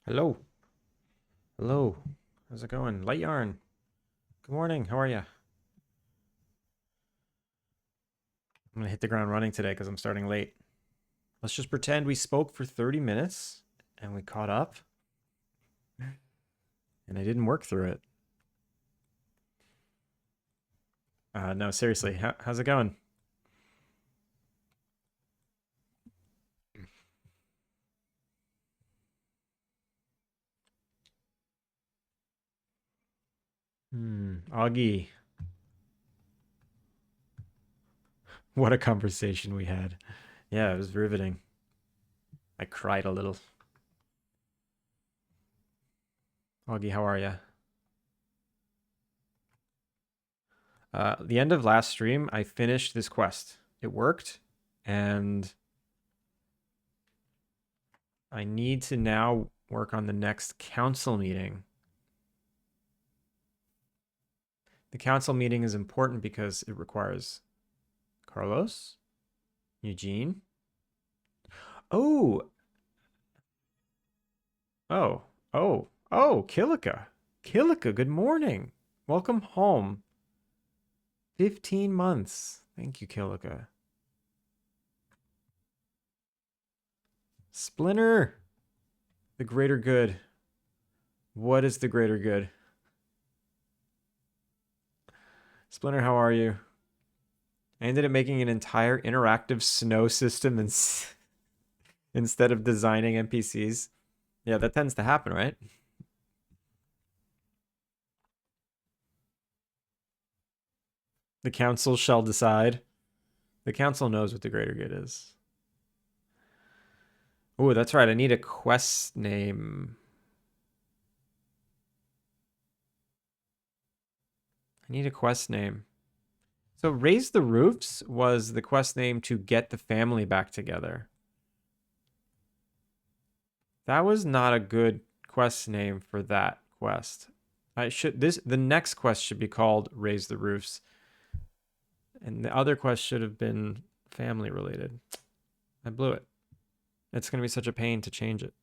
Hello. Hello. How's it going? Light yarn. Good morning. How are you? I'm gonna hit the ground running today because I'm starting late. Let's just pretend we spoke for 30 minutes and we caught up and I didn't work through it. No, seriously. How's it going? Augie. What a conversation we had. Yeah, it was riveting. I cried a little. Augie, how are you? The end of last stream, I finished this quest. It worked, and I need to now work on the next council meeting. The council meeting is important because it requires Carlos, Eugene. Oh, oh, Kilika. Kilika, good morning. Welcome home. 15 months. Thank you, Kilika. Splinter. The greater good. What is the greater good? Splinter, how are you? I ended up making an entire interactive snow system instead of designing NPCs. Yeah, that tends to happen, right? The council shall decide. The council knows what the greater good is. Oh, that's right. I need a quest name. I need a quest name. So Raise the Roofs was the quest name to get the family back together. That was not a good quest name for that quest. The next quest should be called Raise the Roofs. And the other quest should have been family related. I blew it. It's going to be such a pain to change it.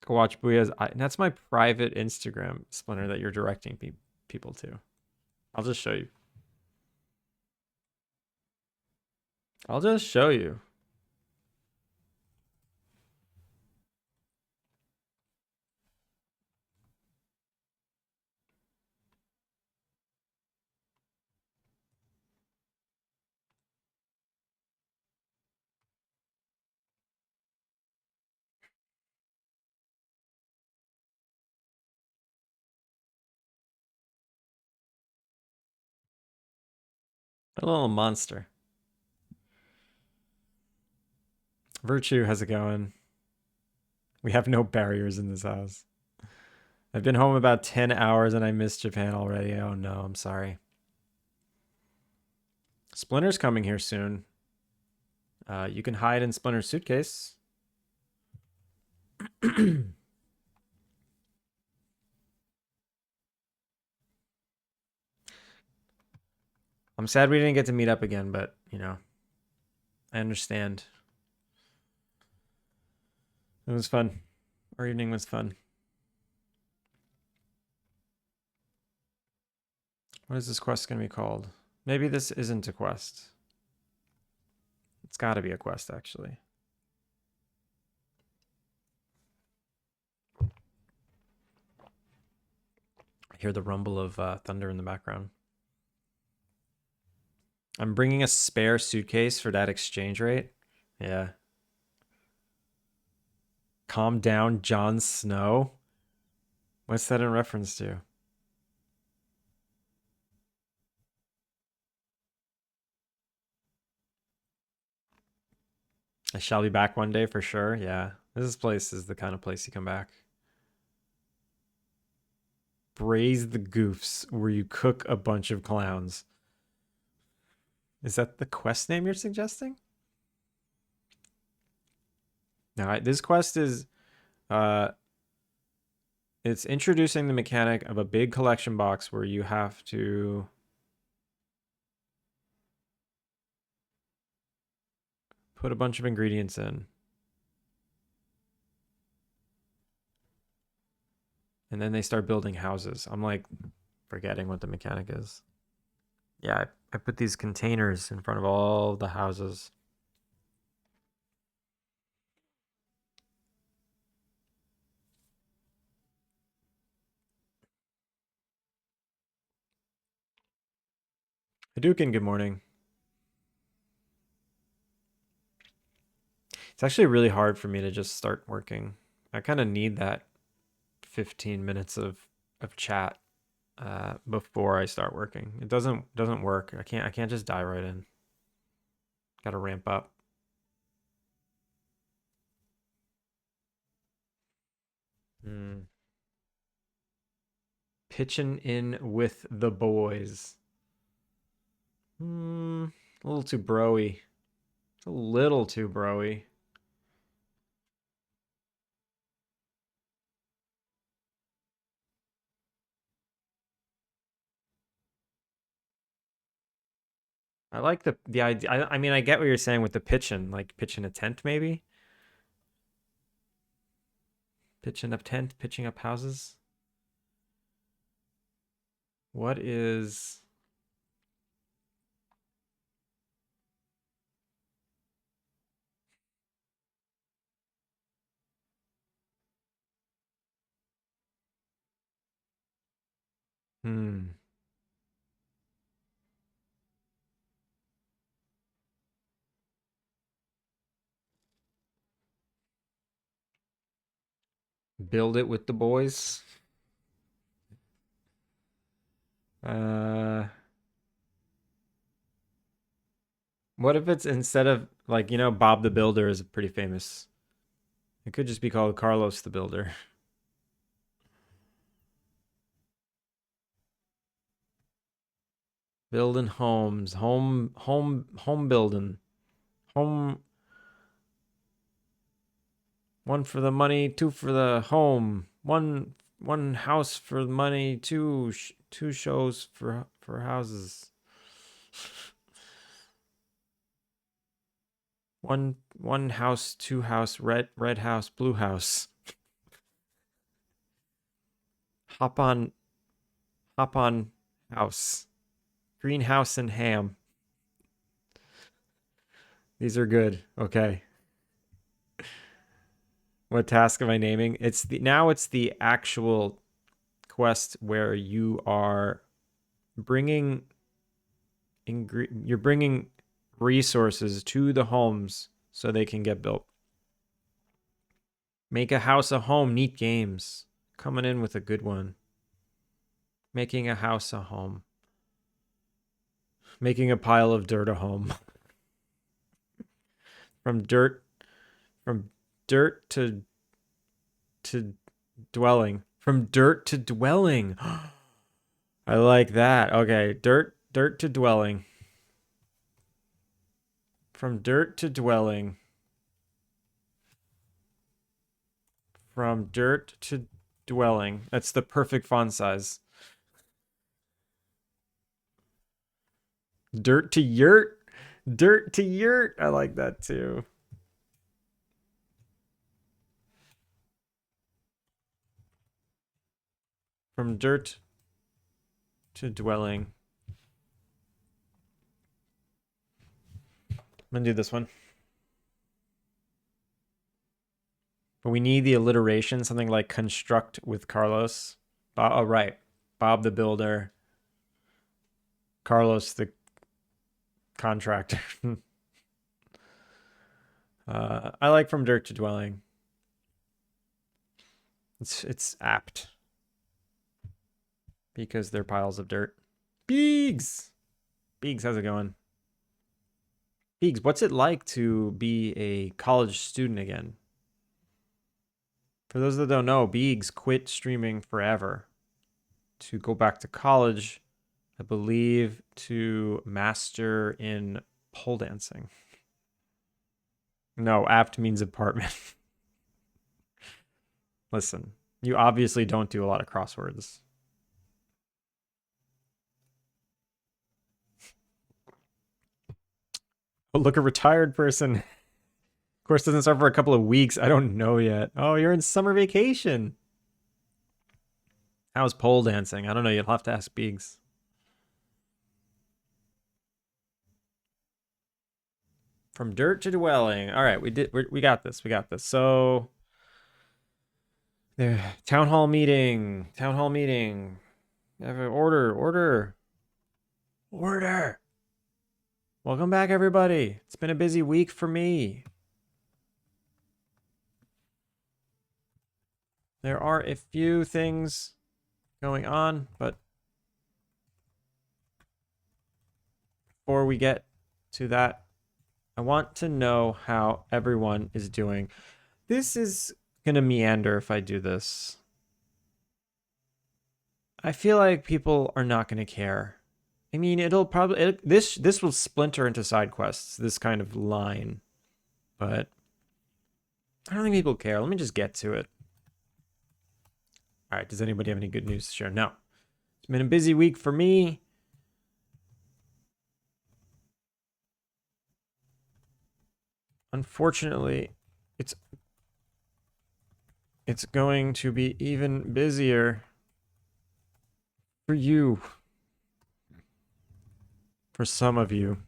Go watch Booyah's. That's my private Instagram, Splinter, that you're directing people to. I'll just show you. I'll just show you. A little monster. Virtue, how's it going? We have no barriers in this house. I've been home about 10 hours and I missed Japan already. Oh no, I'm sorry. Splinter's coming here soon. You can hide in Splinter's suitcase. I'm sad we didn't get to meet up again, but, you know, I understand. It was fun. Our evening was fun. What is this quest going to be called? Maybe this isn't a quest. It's got to be a quest, actually. I hear the rumble of thunder in the background. I'm bringing a spare suitcase for that exchange rate. Yeah. Calm down, Jon Snow. What's that in reference to? I shall be back one day for sure. Yeah. This place is the kind of place you come back. Braise the goofs, where you cook a bunch of clowns. Is that the quest name you're suggesting? No, this quest is it's introducing the mechanic of a big collection box where you have to put a bunch of ingredients in. And then they start building houses. I'm like forgetting what the mechanic is. Yeah, I put these containers in front of all the houses. Hadouken, good morning. It's actually really hard for me to just start working. I kind of need that 15 minutes of chat before I start working. It doesn't work. I can't just dive right in. Got to ramp up. Hmm. Pitching in with the boys. Hmm. A little too broy. It's a little too broy. I like the idea. I mean, I get what you're saying with the pitching, like pitching a tent, maybe pitching up tent, pitching up houses. What is? Hmm. Build it with the boys. Uh, what if it's instead of like Bob the Builder is pretty famous. It could just be called Carlos the Builder. Building homes, home building, home. One for the money, two for the home. One house for the money, two shows for houses. One house, two house, red house, blue house. Hop on hop on house. Greenhouse and ham. These are good. Okay. What task am I naming? It's the actual quest where you are bringing you're bringing resources to the homes so they can get built. Make a house a home. Neat games. Coming in with a good one. Making a house a home. Making a pile of dirt a home. from dirt from dirt to dwelling. From dirt to dwelling. I like that. Okay, dirt to dwelling. From dirt to dwelling. From dirt to dwelling. That's the perfect font size. Dirt to yurt. Dirt to yurt. I like that too. From dirt to dwelling. I'm gonna do this one. But we need the alliteration, something like construct with Carlos. Oh, right. Bob the Builder. Carlos the contractor. I like from dirt to dwelling. It's apt because they're piles of dirt. Beegs! Beegs, how's it going? Beegs, what's it like to be a college student again? For those that don't know, Beegs quit streaming forever to go back to college, I believe, to master in pole dancing. No, apt means apartment. Listen, you obviously don't do a lot of crosswords. Oh, look, a retired person. Course doesn't start for a couple of weeks. I don't know yet. Oh, you're in summer vacation. How's pole dancing? I don't know. You'll have to ask Biggs. From dirt to dwelling. All right, we got this. We got this. So, there. Town hall meeting. Town hall meeting. Order. Order. Order. Welcome back, everybody. It's been a busy week for me. There are a few things going on, but before we get to that, I want to know how everyone is doing. This is going to meander if I do this. I feel like people are not going to care. I mean, it'll probably this will splinter into side quests, this kind of line. But I don't think people care. Let me just get to it. All right, does anybody have any good news to share? No. It's been a busy week for me. Unfortunately, it's going to be even busier for you. For some of you.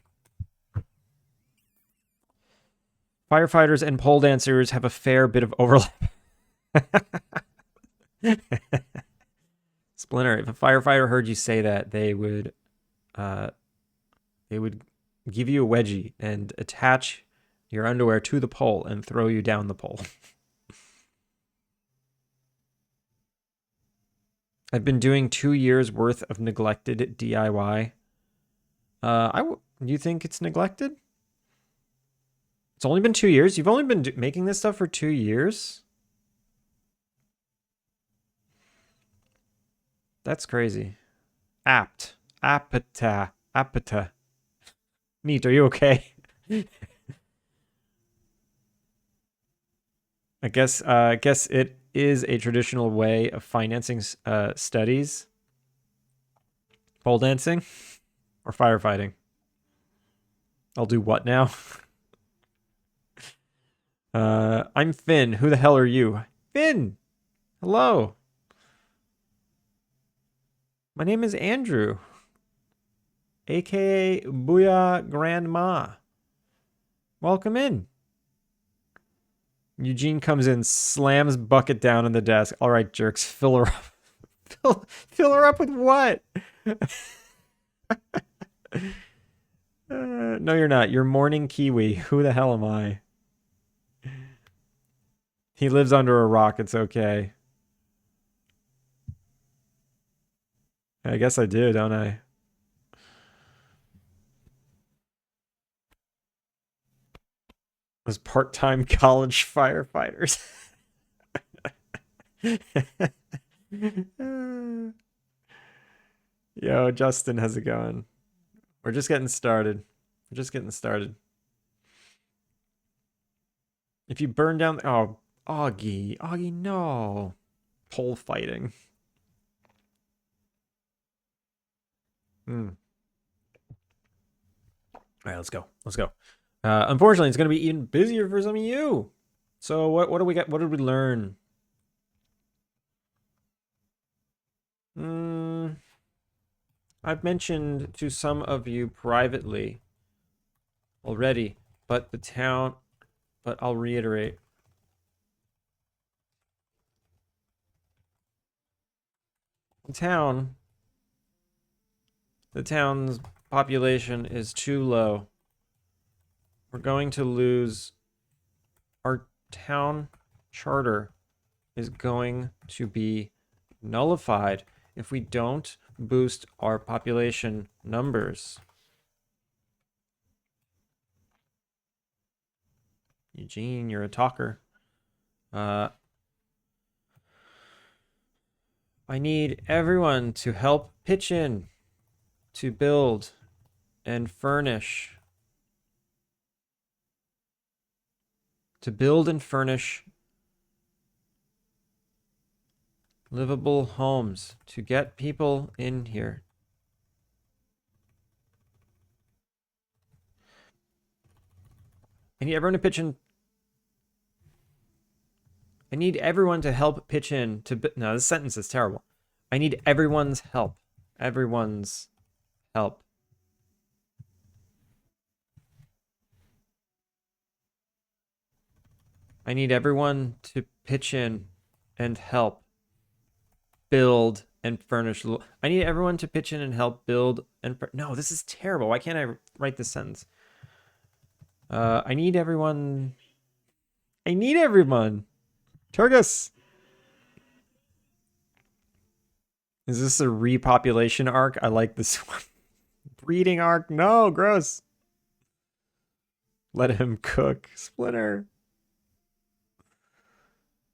Firefighters and pole dancers have a fair bit of overlap. Splinter, if a firefighter heard you say that, they would give you a wedgie and attach your underwear to the pole and throw you down the pole. I've been doing 2 years worth of neglected DIY. You think it's neglected? It's only been 2 years? You've only been making this stuff for 2 years? That's crazy. Apata. Neat, are you okay? I guess it is a traditional way of financing studies. Pole dancing or firefighting. I'll do what now? I'm Finn. Who the hell are you? Finn! Hello. My name is Andrew, aka Booyah Grandma. Welcome in. Eugene comes in, slams bucket down on the desk. All right, jerks, fill her up. Fill her up with what? No, you're not. You're morning kiwi. Who the hell am I? He lives under a rock. It's okay. I guess I do, don't I? Was part-time college firefighters. Yo, Justin, how's it going? We're just getting started. We're just getting started. If you burn down... Oh, Augie. Augie, no. Pole fighting. All right, let's go. Let's go. Unfortunately, it's going to be even busier for some of you. So what do we get? What did we learn? I've mentioned to some of you privately already, but I'll reiterate. The town's population is too low. We're going to lose. Our town charter is going to be nullified if we don't boost our population numbers. Eugene, you're a talker. I need everyone to help pitch in to build and furnish. To build and furnish livable homes, to get people in here. I need everyone to pitch in. I need everyone to help pitch in to... No, this sentence is terrible. I need everyone's help. Everyone's help. I need everyone to pitch in and help build and furnish. I need everyone to pitch in and help build and no, this is terrible. Why can't I write this sentence? I need everyone. I need everyone. Turgus. Is this a repopulation arc? I like this one. Breeding arc. No, gross. Let him cook. Splinter.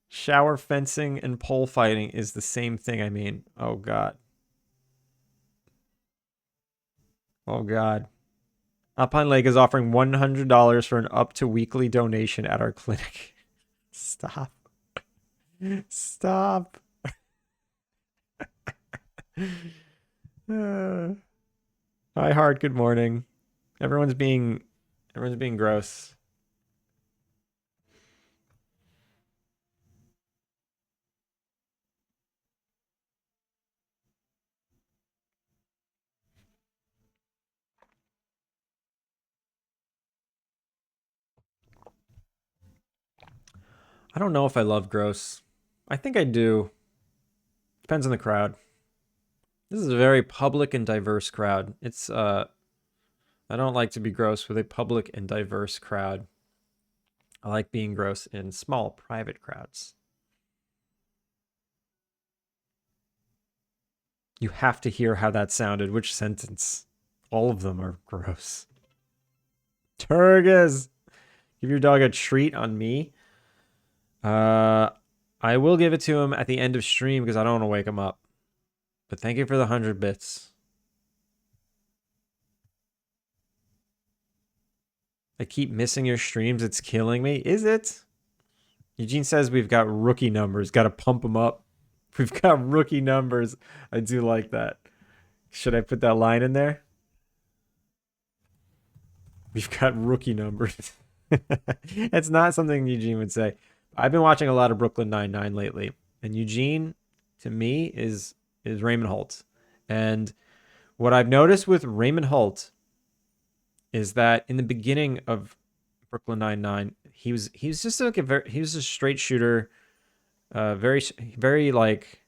Shower fencing and pole fighting is the same thing. I mean, oh god. Oh god. Alpine Lake is offering $100 for an up to weekly donation at our clinic. Stop. Stop. Hi, Heart. Good morning. Everyone's being gross. I don't know if I love gross. I think I do. Depends on the crowd. This is a very public and diverse crowd. It's I don't like to be gross with a public and diverse crowd. I like being gross in small private crowds. You have to hear how that sounded. Which sentence? All of them are gross. Turgus! Give your dog a treat on me. I will give it to him at the end of stream because I don't want to wake him up. But thank you for the 100 bits. I keep missing your streams. It's killing me. Is it? Eugene says we've got rookie numbers. Got to pump them up. We've got rookie numbers. I do like that. Should I put that line in there? We've got rookie numbers. It's not something Eugene would say. I've been watching a lot of Brooklyn Nine-Nine lately, and Eugene, to me, is Raymond Holt. And what I've noticed with Raymond Holt is that in the beginning of Brooklyn Nine-Nine, he was just like he was a straight shooter, very like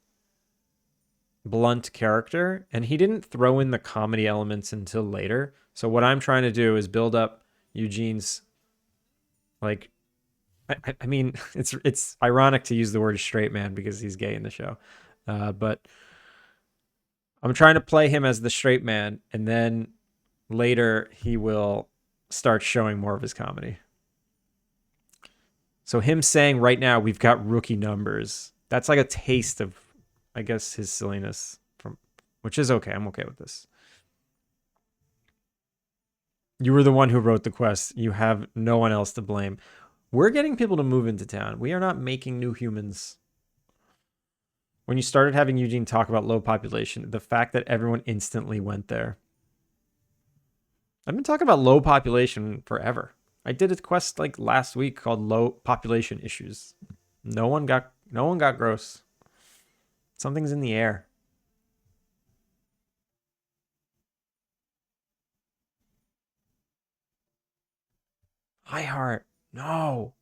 blunt character, and he didn't throw in the comedy elements until later. So what I'm trying to do is build up Eugene's like I mean, it's ironic to use the word straight man because he's gay in the show. But I'm trying to play him as the straight man, and then later he will start showing more of his comedy. So him saying right now we've got rookie numbers, that's like a taste of, I guess, his silliness, which is okay. I'm okay with this. You were the one who wrote the quest. You have no one else to blame. We're getting people to move into town. We are not making new humans. When you started having Eugene talk about low population, the fact that everyone instantly went there. I've been talking about low population forever. I did a quest like last week called Low Population Issues. No one got gross. Something's in the air. iHeart. No.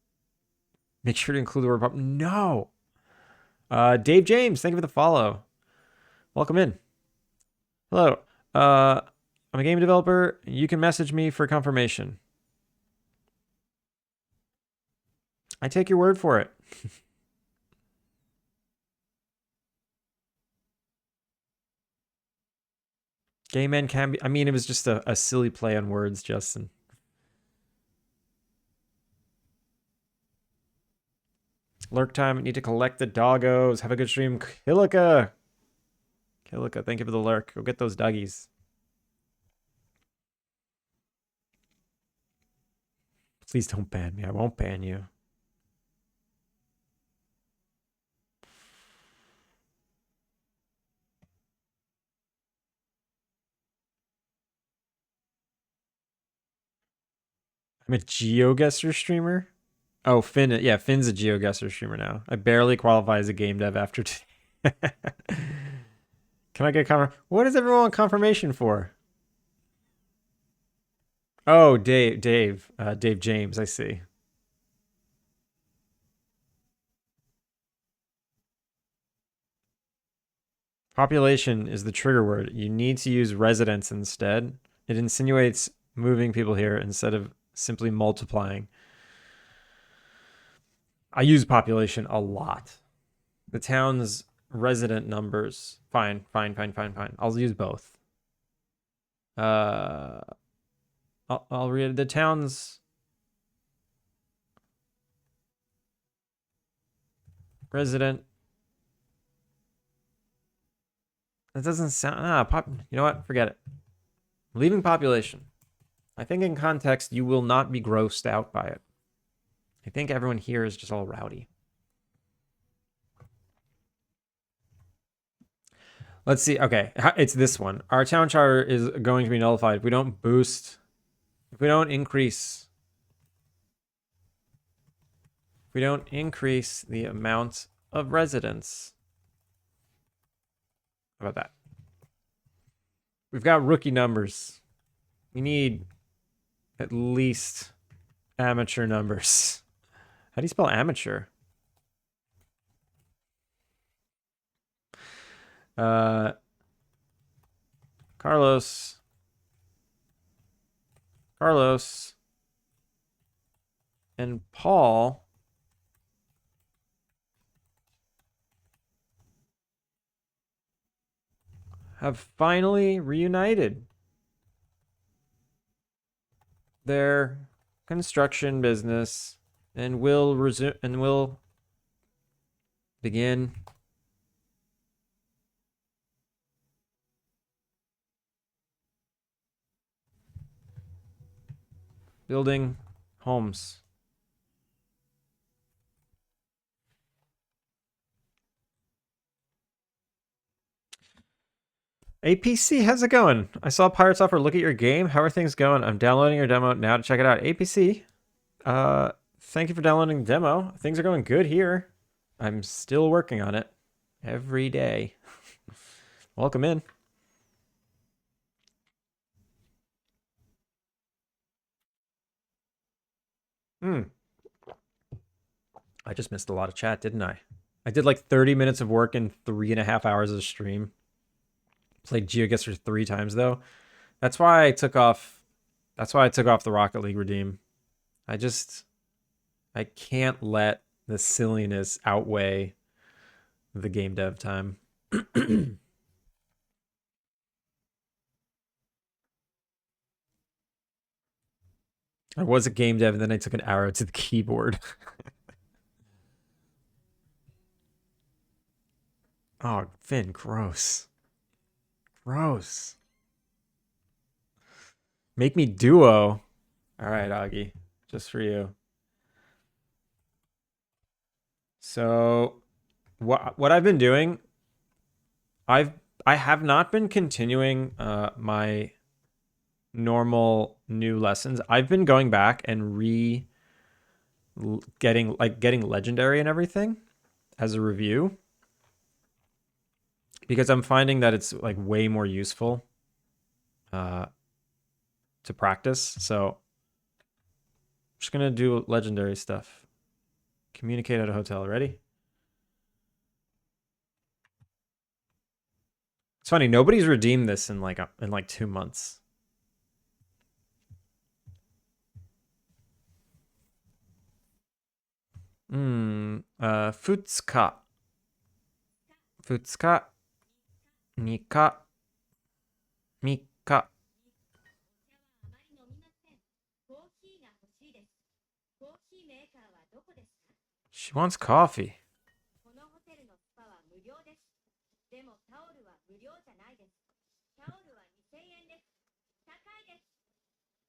Make sure to include the word pop. No. Dave James, thank you for the follow. Welcome in. Hello. I'm a game developer. You can message me for confirmation. I take your word for it. Gay men can be. I mean, it was just a silly play on words, Justin. Lurk time. Need to collect the doggos. Have a good stream. Kilika, thank you for the lurk. Go get those doggies. Please don't ban me. I won't ban you. I'm a GeoGuessr streamer. Oh, Finn. Yeah, Finn's a GeoGuessr streamer now. I barely qualify as a game dev after today. Can I get what does everyone want confirmation for? Oh, Dave James, I see. Population is the trigger word. You need to use residents instead. It insinuates moving people here instead of simply multiplying. I use population a lot. The town's resident numbers. Fine. I'll use both. I'll read the town's resident. That doesn't sound. You know what? Forget it. Leaving population. I think in context, you will not be grossed out by it. I think everyone here is just all rowdy. Let's see. Okay, it's this one. Our town charter is going to be nullified if we don't boost, if we don't increase the amount of residents. How about that? We've got rookie numbers. We need at least amateur numbers. How do you spell amateur? Carlos, and Paul have finally reunited. Their construction business and will begin building homes. APC, how's it going? I saw Pirates Offer. Look at your game. How are things going? I'm downloading your demo now to check it out. APC, thank you for downloading the demo. Things are going good here. I'm still working on it every day. Welcome in. I just missed a lot of chat, didn't I? I did like 30 minutes of work in 3.5 hours of stream. Played GeoGuessr 3 times though. That's why I took off the Rocket League redeem. I can't let the silliness outweigh the game dev time. I was a game dev and then I took an arrow to the keyboard. Oh, Finn, gross. Gross. Make me duo. All right, Augie, just for you. So, what I've been doing, I have not been continuing my normal new lessons. I've been going back and getting legendary and everything as a review because I'm finding that it's like way more useful to practice. So I'm just gonna do legendary stuff. Communicate at a hotel. Ready? It's funny. Nobody's redeemed this in like 2 months. Futsuka. Futsuka. Nika. Mika. She wants coffee.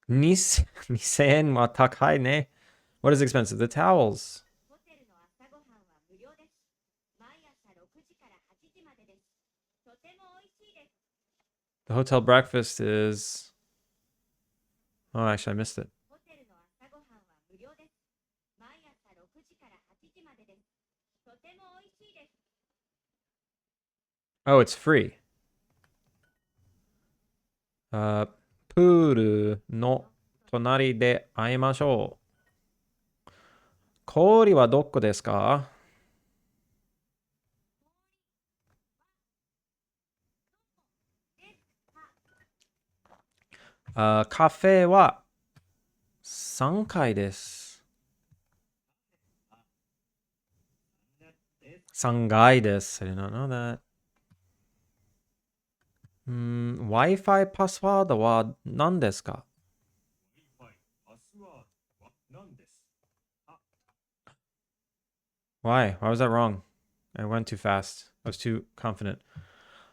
Nisen wa takai ne. What is expensive? The towels. The hotel breakfast is... Oh, actually, I missed it. Oh, it's free. プールの隣で会いましょう。氷はどこですか？カフェは3階です。3階です。I did not know that. Wi-Fi パスワードは何ですか？ Why? Why was that wrong? I went too fast. I was too confident.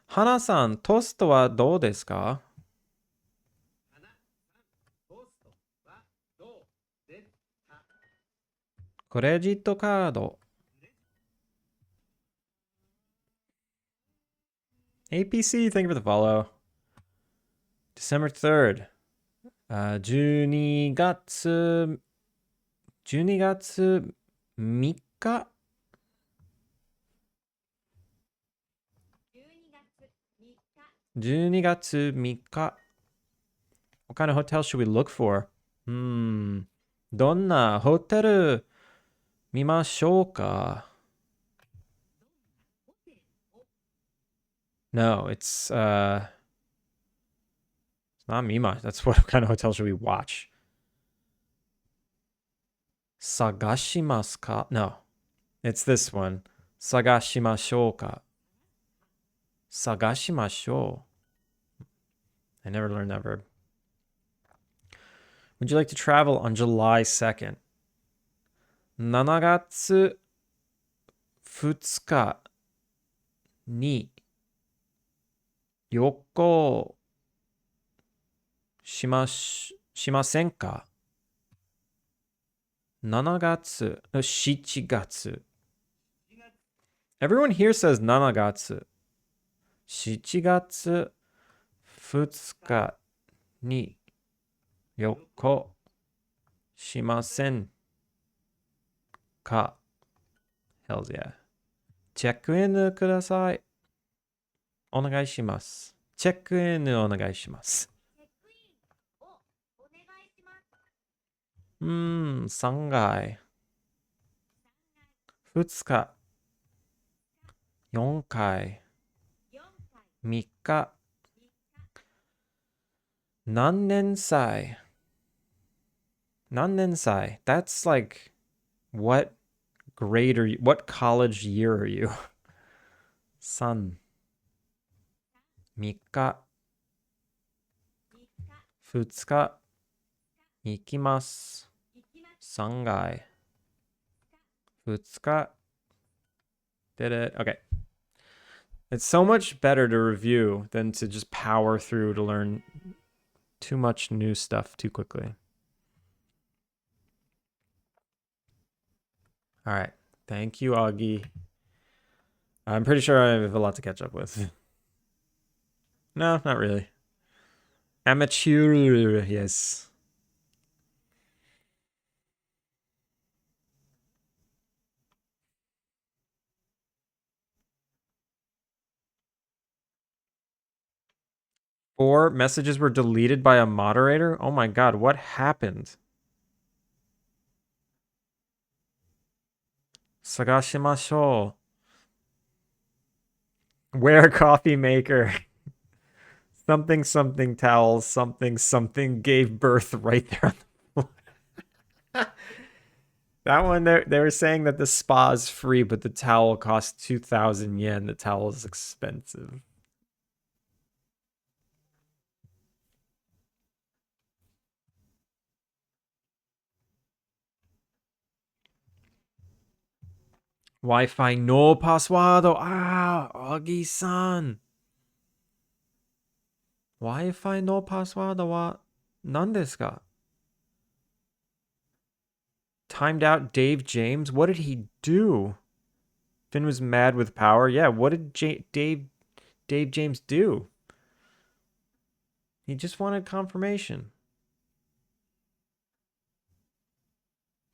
花さん、トーストはどうですか？クレジットカード。APC, thank you for the follow. December 3rd. 12月、12月3日 ?12 月3日。What kind of hotel should we look for? どんなホテル見ましょうか？ No, it's not Mima. That's what kind of hotel should we watch? Sagashimasu ka? No, it's this one. Sagashimashou ka? Sagashimashou. I never learned that verb. Would you like to travel on July 2nd? 7月2日に旅行しませんか？ 7月、7月。Everyone here says 7月。7月2日に旅行しませんか？ Hells yeah. チェックインください。お願いします。チェックインお願いします。3階。2日。4階。3日。何年歳？何年歳？ That's like, what grade are you? What college year are you? 3。3日。2日。行きます。3階。2日。Did it. Okay. It's so much better to review than to just power through to learn too much new stuff too quickly. All right. Thank you, Augie. I'm pretty sure I have a lot to catch up with. No, not really. Amateur, yes. Four messages were deleted by a moderator? Oh my god, what happened? Sagashimashou. Wear coffee maker. Something something towels, something something gave birth right there on the floor. That one, they were saying that the spa is free, but the towel costs 2,000 yen. The towel is expensive. Wi-Fi no password. Ah, Augie-san. Wi-Fi no password は何ですか? Timed out Dave James? What did he do? Finn was mad with power. Yeah, what did Dave James do? He just wanted confirmation.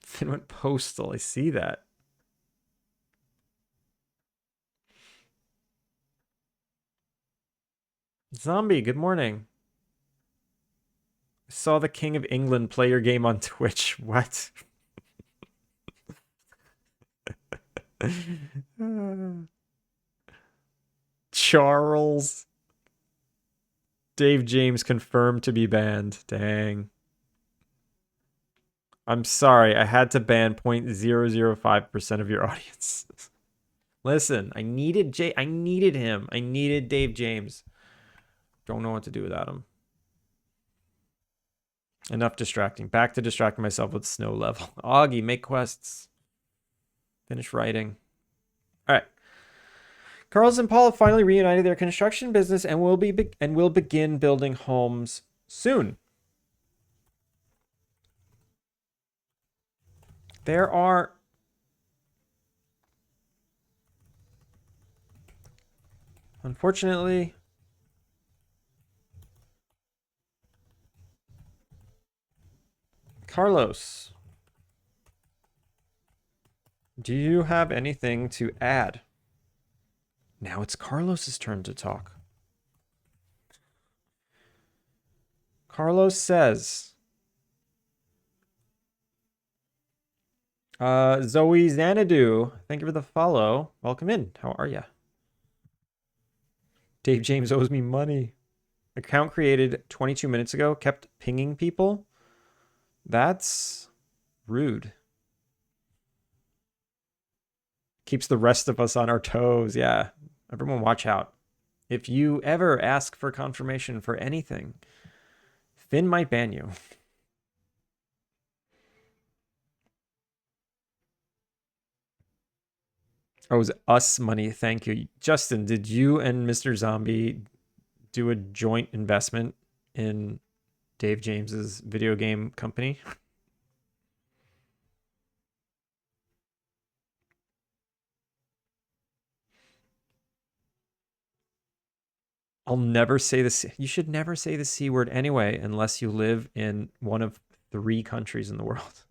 Finn went postal. I see that. Zombie, good morning. Saw the King of England play your game on Twitch. What? Charles. Dave James confirmed to be banned. Dang. I'm sorry. I had to ban 0.005% of your audience. Listen, I needed him. I needed Dave James. Don't know what to do without him. Enough distracting. Back to distracting myself with snow level. Augie, make quests. Finish writing. All right. Carlos and Paul have finally reunited their construction business and will begin building homes soon. There are unfortunately Carlos, do you have anything to add? Now it's Carlos's turn to talk. Carlos says, Zoe Xanadu, thank you for the follow. Welcome in. How are ya? Dave James owes me money. Account created 22 minutes ago, kept pinging people. That's rude. Keeps the rest of us on our toes. Yeah. Everyone watch out. If you ever ask for confirmation for anything, Finn might ban you. Oh, it was us money. Thank you. Justin, did you and Mr. Zombie do a joint investment in Dave James's video game company? I'll never say this. You should never say the C word anyway, unless you live in one of 3 countries in the world.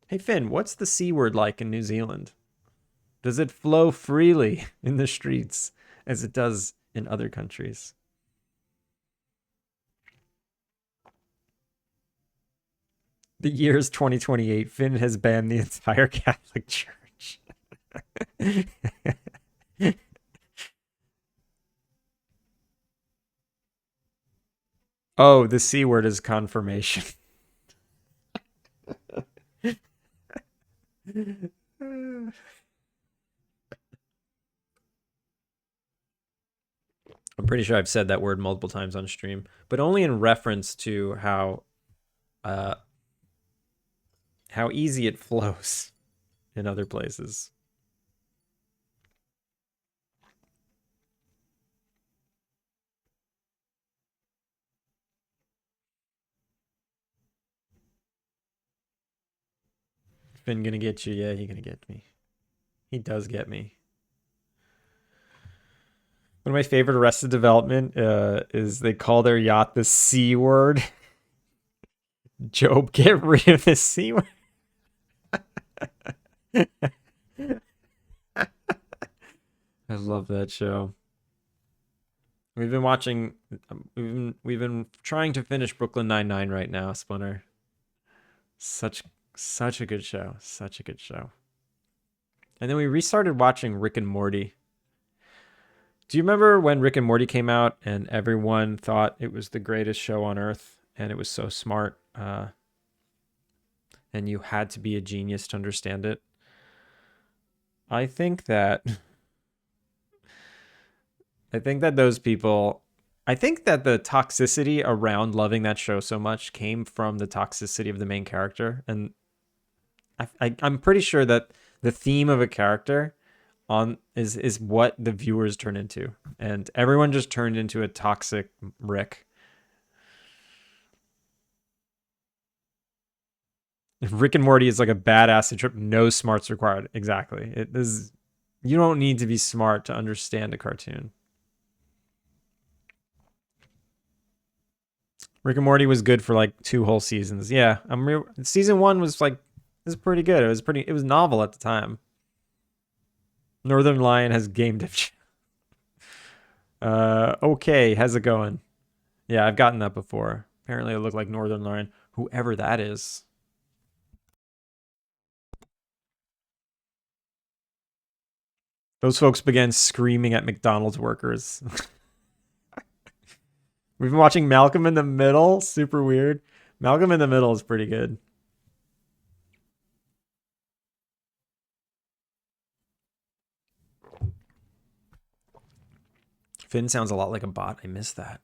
Hey, Finn, what's the C word like in New Zealand? Does it flow freely in the streets as it does in other countries? The year is 2028. Finn has banned the entire Catholic Church. Oh, the C word is confirmation. I'm pretty sure I've said that word multiple times on stream, but only in reference to how easy it flows in other places. Finn gonna get you? Yeah, he gonna get me. He does get me. One of my favorite Arrested Development is they call their yacht the C word. Job, get rid of the C word. I love that show. We've been watching. We've been trying to finish Brooklyn Nine-Nine right now, Splinter. Such a good show. Such a good show. And then we restarted watching Rick and Morty. Do you remember when Rick and Morty came out and everyone thought it was the greatest show on earth and it was so smart and you had to be a genius to understand it? I think that those people, I think that the toxicity around loving that show so much came from the toxicity of the main character. And I'm pretty sure that the theme of a character is what the viewers turn into, and everyone just turned into a toxic Rick. Rick and Morty is like a badass trip, no smarts required. Exactly. It is. You don't need to be smart to understand a cartoon. Rick and Morty was good for like 2 whole seasons. Yeah, season 1 was pretty good. It was novel at the time. Northern Lion has game div. Okay, how's it going? Yeah, I've gotten that before. Apparently it looked like Northern Lion. Whoever that is. Those folks began screaming at McDonald's workers. We've been watching Malcolm in the Middle. Super weird. Malcolm in the Middle is pretty good. Finn sounds a lot like a bot. I missed that.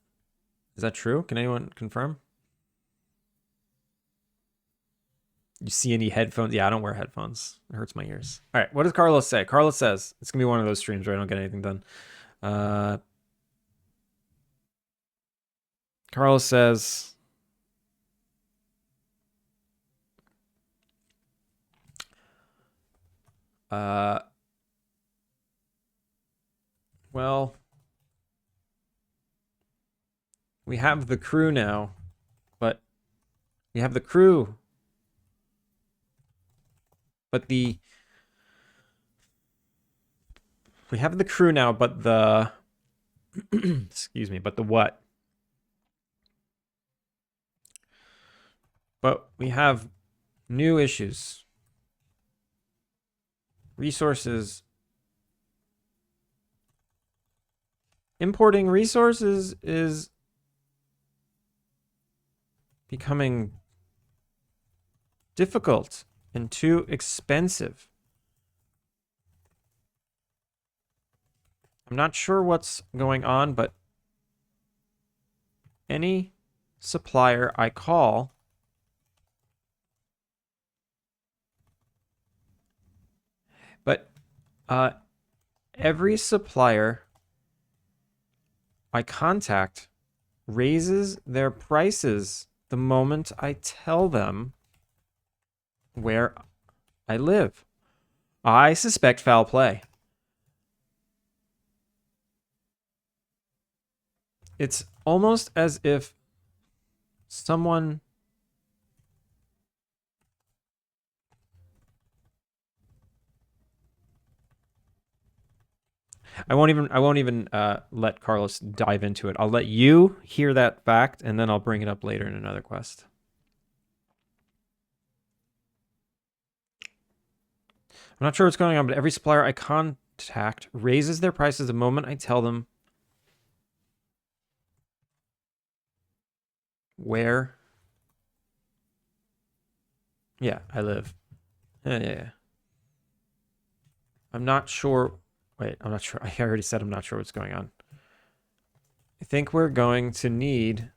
Is that true? Can anyone confirm? You see any headphones? Yeah, I don't wear headphones. It hurts my ears. All right, what does Carlos say? Carlos says it's gonna be one of those streams where I don't get anything done. Carlos says, well, we have the crew now, but we have the crew, but we have the crew now, but the excuse me, but the what? But we have new issues. Resources. Importing resources is becoming difficult and too expensive. I'm not sure what's going on, but any supplier I call every supplier I contact raises their prices the moment I tell them where I live. I suspect foul play. It's almost as if someone I won't even let Carlos dive into it. I'll let you hear that fact, and then I'll bring it up later in another quest. I'm not sure what's going on, but every supplier I contact raises their prices the moment I tell them where. Yeah, I live. Yeah. I'm not sure. Wait, I'm not sure. I already said I'm not sure what's going on. I think we're going to need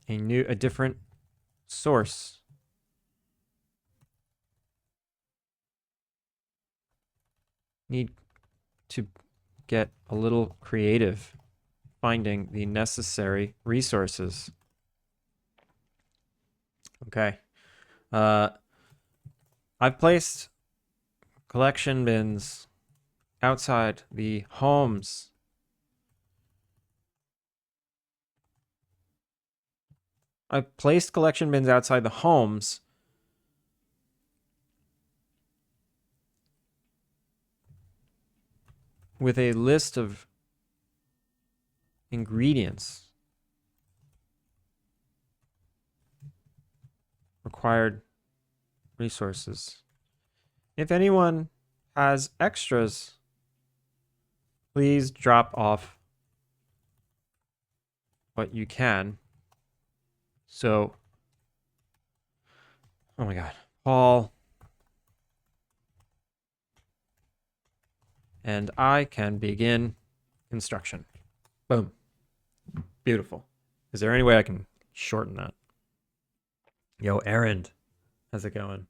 a different source. Need to get a little creative finding the necessary resources. Okay. I've placed collection bins outside the homes. I've placed collection bins outside the homes with a list of ingredients required resources. If anyone has extras, please drop off what you can. So, oh my God, Paul and I can begin construction. Boom. Beautiful. Is there any way I can shorten that? Yo, Errand. How's it going?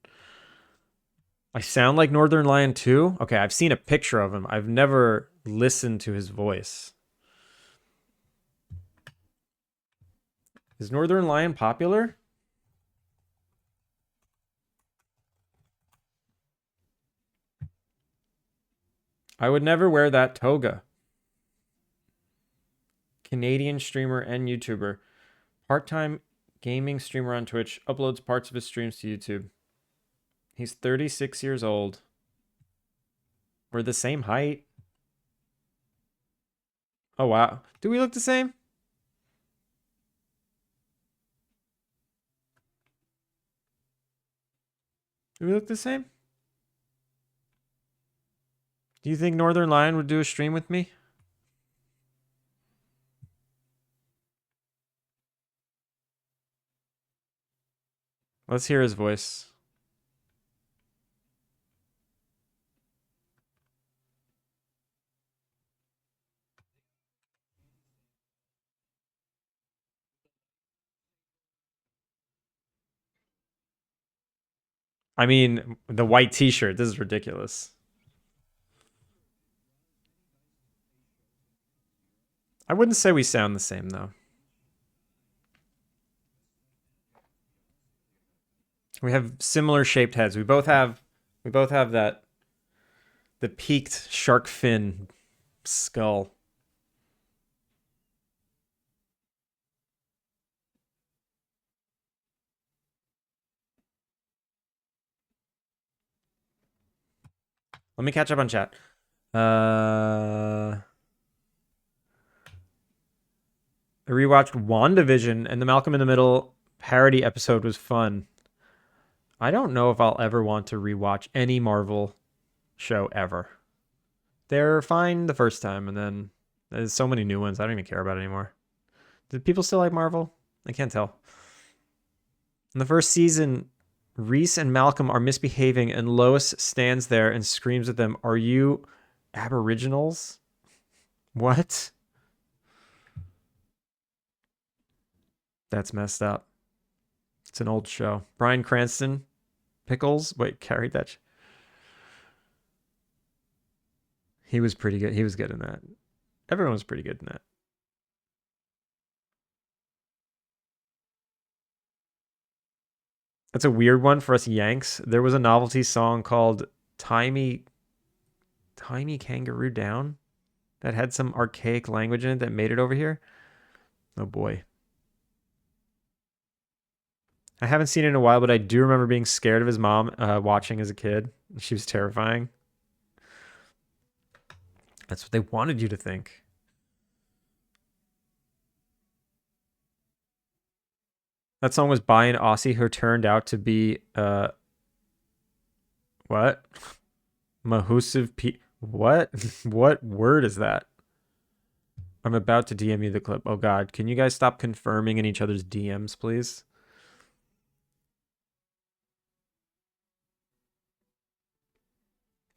I sound like Northern Lion too? Okay, I've seen a picture of him. I've never listened to his voice. Is Northern Lion popular? I would never wear that toga. Canadian streamer and YouTuber. Part-time gaming streamer on Twitch. Uploads parts of his streams to YouTube. He's 36 years old. We're the same height. Oh, wow. Do we look the same? Do we look the same? Do you think Northern Lion would do a stream with me? Let's hear his voice. I mean, the white t-shirt. This is ridiculous. I wouldn't say we sound the same though. We have similar shaped heads. We both have that the peaked shark fin skull. Let me catch up on chat. I rewatched WandaVision, and the Malcolm in the Middle parody episode was fun. I don't know if I'll ever want to rewatch any Marvel show ever. They're fine the first time, and then there's so many new ones I don't even care about anymore. Do people still like Marvel? I can't tell. In the first season, Reese and Malcolm are misbehaving, and Lois stands there and screams at them, "Are you Aboriginals?" What? That's messed up. It's an old show. Bryan Cranston, Pickles. Wait, carried that. He was pretty good. He was good in that. Everyone was pretty good in that. That's a weird one for us Yanks. There was a novelty song called Tie Me Kangaroo Down that had some archaic language in it that made it over here. Oh boy. I haven't seen it in a while, but I do remember being scared of his mom watching as a kid. She was terrifying. That's what they wanted you to think. That song was by an Aussie who turned out to be what? Mahusive P. What? What word is that? I'm about to DM you the clip. Oh God, can you guys stop confirming in each other's DMs, please?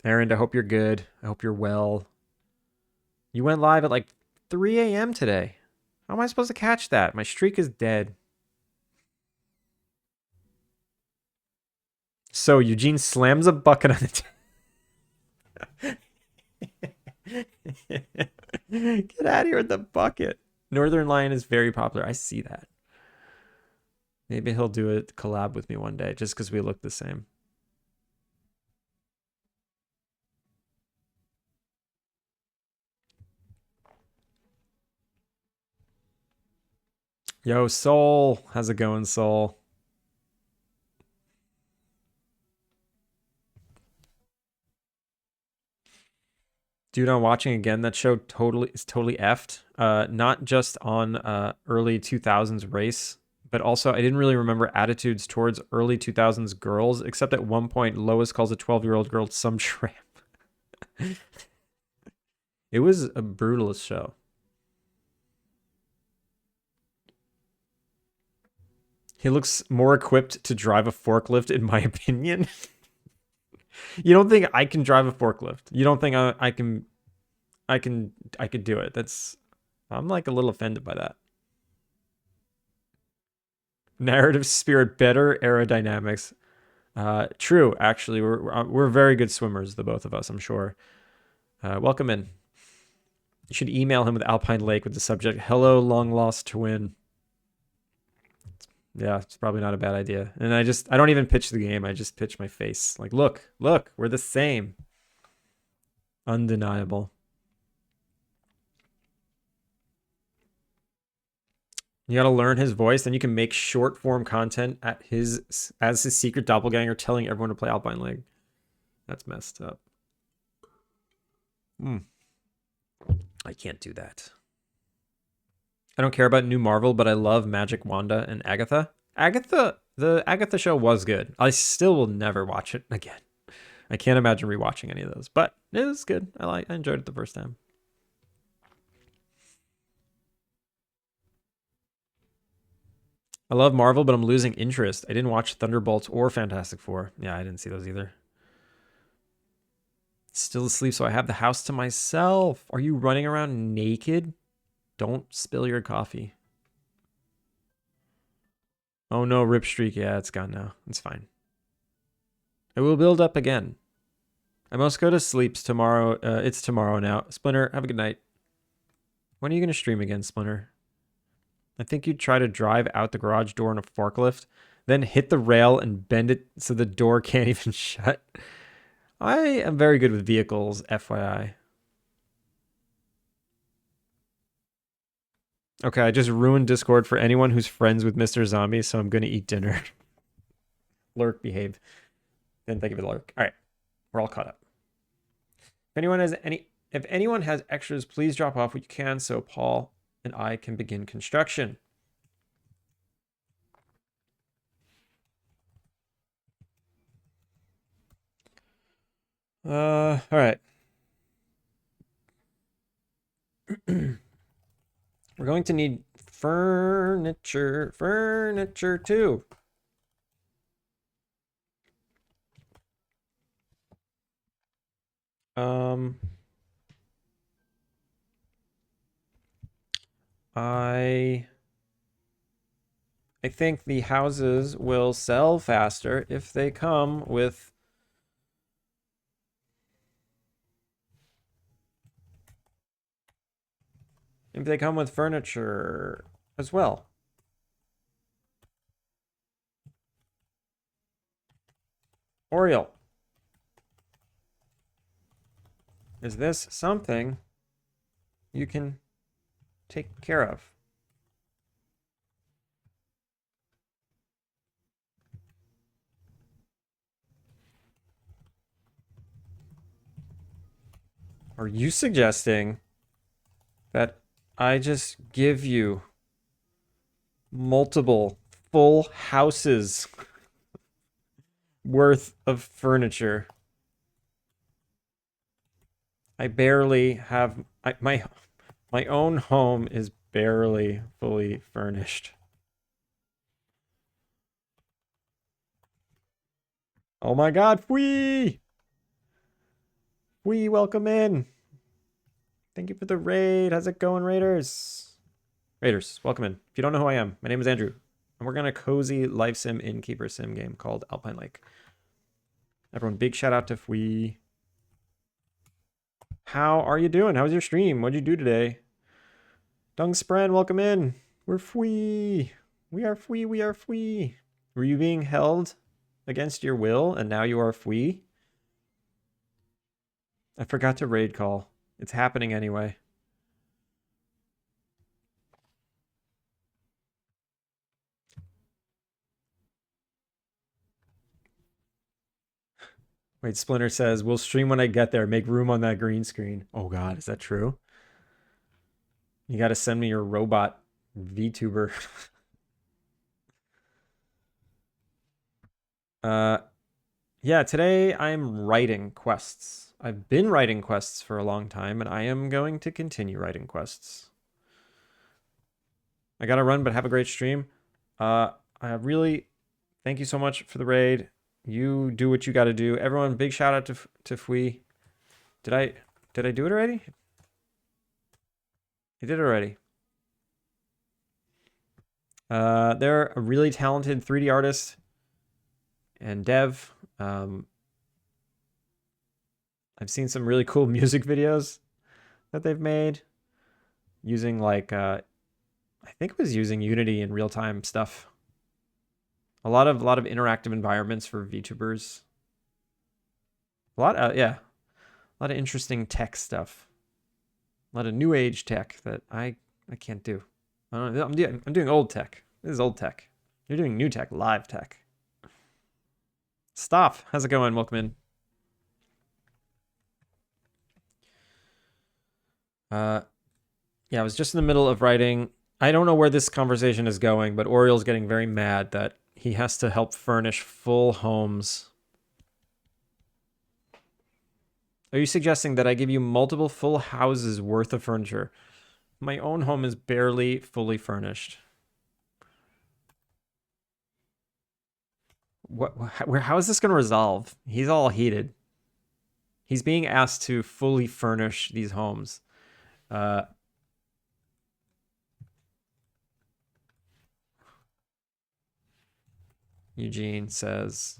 Aaron, I hope you're good. I hope you're well. You went live at like 3 a.m. today. How am I supposed to catch that? My streak is dead. So Eugene slams a bucket on the Get out of here with the bucket. Northern Lion is very popular. I see that. Maybe he'll do a collab with me one day just because we look the same. Yo, Soul. How's it going, Soul? Dude, I'm watching again. That show is totally effed. Not just on early 2000s race, but also I didn't really remember attitudes towards early 2000s girls, except at one point Lois calls a 12-year-old girl some tramp. It was a brutalist show. He looks more equipped to drive a forklift, in my opinion. You don't think I can drive a forklift? You don't think I could do it? I'm like a little offended by that. Narrative spirit, better aerodynamics. True, actually, we're very good swimmers, the both of us, I'm sure. Welcome in. You should email him with Alpine Lake with the subject, "Hello, long lost twin." Yeah, it's probably not a bad idea. And I don't even pitch the game. I just pitch my face. Like, look, we're the same. Undeniable. You got to learn his voice, then you can make short form content as his secret doppelganger telling everyone to play Alpine Lake. That's messed up. I can't do that. I don't care about new Marvel, but I love Magic Wanda and Agatha. The Agatha show was good. I still will never watch it again. I can't imagine rewatching any of those, but it was good. I enjoyed it the first time. I love Marvel, but I'm losing interest. I didn't watch Thunderbolts or Fantastic Four. Yeah, I didn't see those either. Still asleep, so I have the house to myself. Are you running around naked? Don't spill your coffee. Oh no, Rip Streak. Yeah, it's gone now. It's fine. It will build up again. I must go to sleep tomorrow. It's tomorrow now. Splinter, have a good night. When are you going to stream again, Splinter? I think you'd try to drive out the garage door in a forklift, then hit the rail and bend it so the door can't even shut. I am very good with vehicles, FYI. Okay, I just ruined Discord for anyone who's friends with Mr. Zombie, so I'm going to eat dinner. Lurk, behave. And thank you for the lurk. All right, we're all caught up. If anyone has extras, please drop off what you can so Paul and I can begin construction. All right. We're going to need furniture too. I think the houses will sell faster if they come with furniture as well. Oriole, is this something you can take care of? Are you suggesting that I just give you multiple full houses worth of furniture? I barely have my own home is barely fully furnished. Oh my god, we welcome in. Thank you for the raid. How's it going, Raiders? Raiders, welcome in. If you don't know who I am, my name is Andrew, and we're gonna cozy life sim Innkeeper-Sim game called Alpine Lake. Everyone, big shout out to Fwee. How are you doing? How was your stream? What'd you do today? Dung Spren, welcome in. We're Fwee. We are Fwee. We are Fwee. Were you being held against your will, and now you are Fwee? I forgot to raid call. It's happening anyway. Wait, Splinter says, we'll stream when I get there. Make room on that green screen. Oh god, is that true? You gotta send me your robot VTuber. Yeah, today I'm writing quests. I've been writing quests for a long time, and I am going to continue writing quests. I gotta run, but have a great stream. I really thank you so much for the raid. You do what you gotta do. Everyone, big shout out to Fwee. Did I do it already? I did it already. They're a really talented 3D artist and dev. I've seen some really cool music videos that they've made using like I think it was using Unity and real-time stuff. A lot of interactive environments for VTubers. A lot of interesting tech stuff. A lot of new age tech that I can't do. I'm doing old tech. This is old tech. You're doing new tech, live tech. Stop. How's it going? Welcome in. Yeah, I was just in the middle of writing. I don't know where this conversation is going, but Oriole's getting very mad that He has to help furnish full homes. Are you suggesting that I give you multiple full houses worth of furniture? My own home is barely fully furnished. How is this going to resolve? He's all heated. He's being asked to fully furnish these homes. Uh, Eugene says,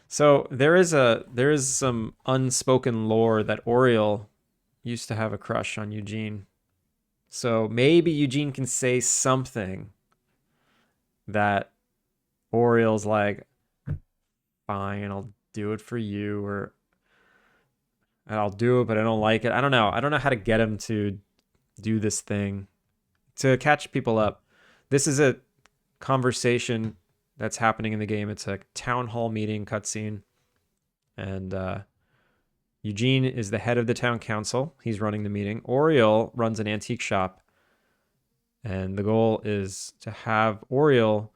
so there is some unspoken lore that Oriole used to have a crush on Eugene. So maybe Eugene can say something that Oriole's like, fine, I'll do it for you, or I'll do it, but I don't like it. I don't know. I don't know how to get him to do this thing to catch people up. This is a conversation that's happening in the game. It's a town hall meeting cutscene, and Eugene is the head of the town council. He's running the meeting. Oriole runs an antique shop, and the goal is to have Oriole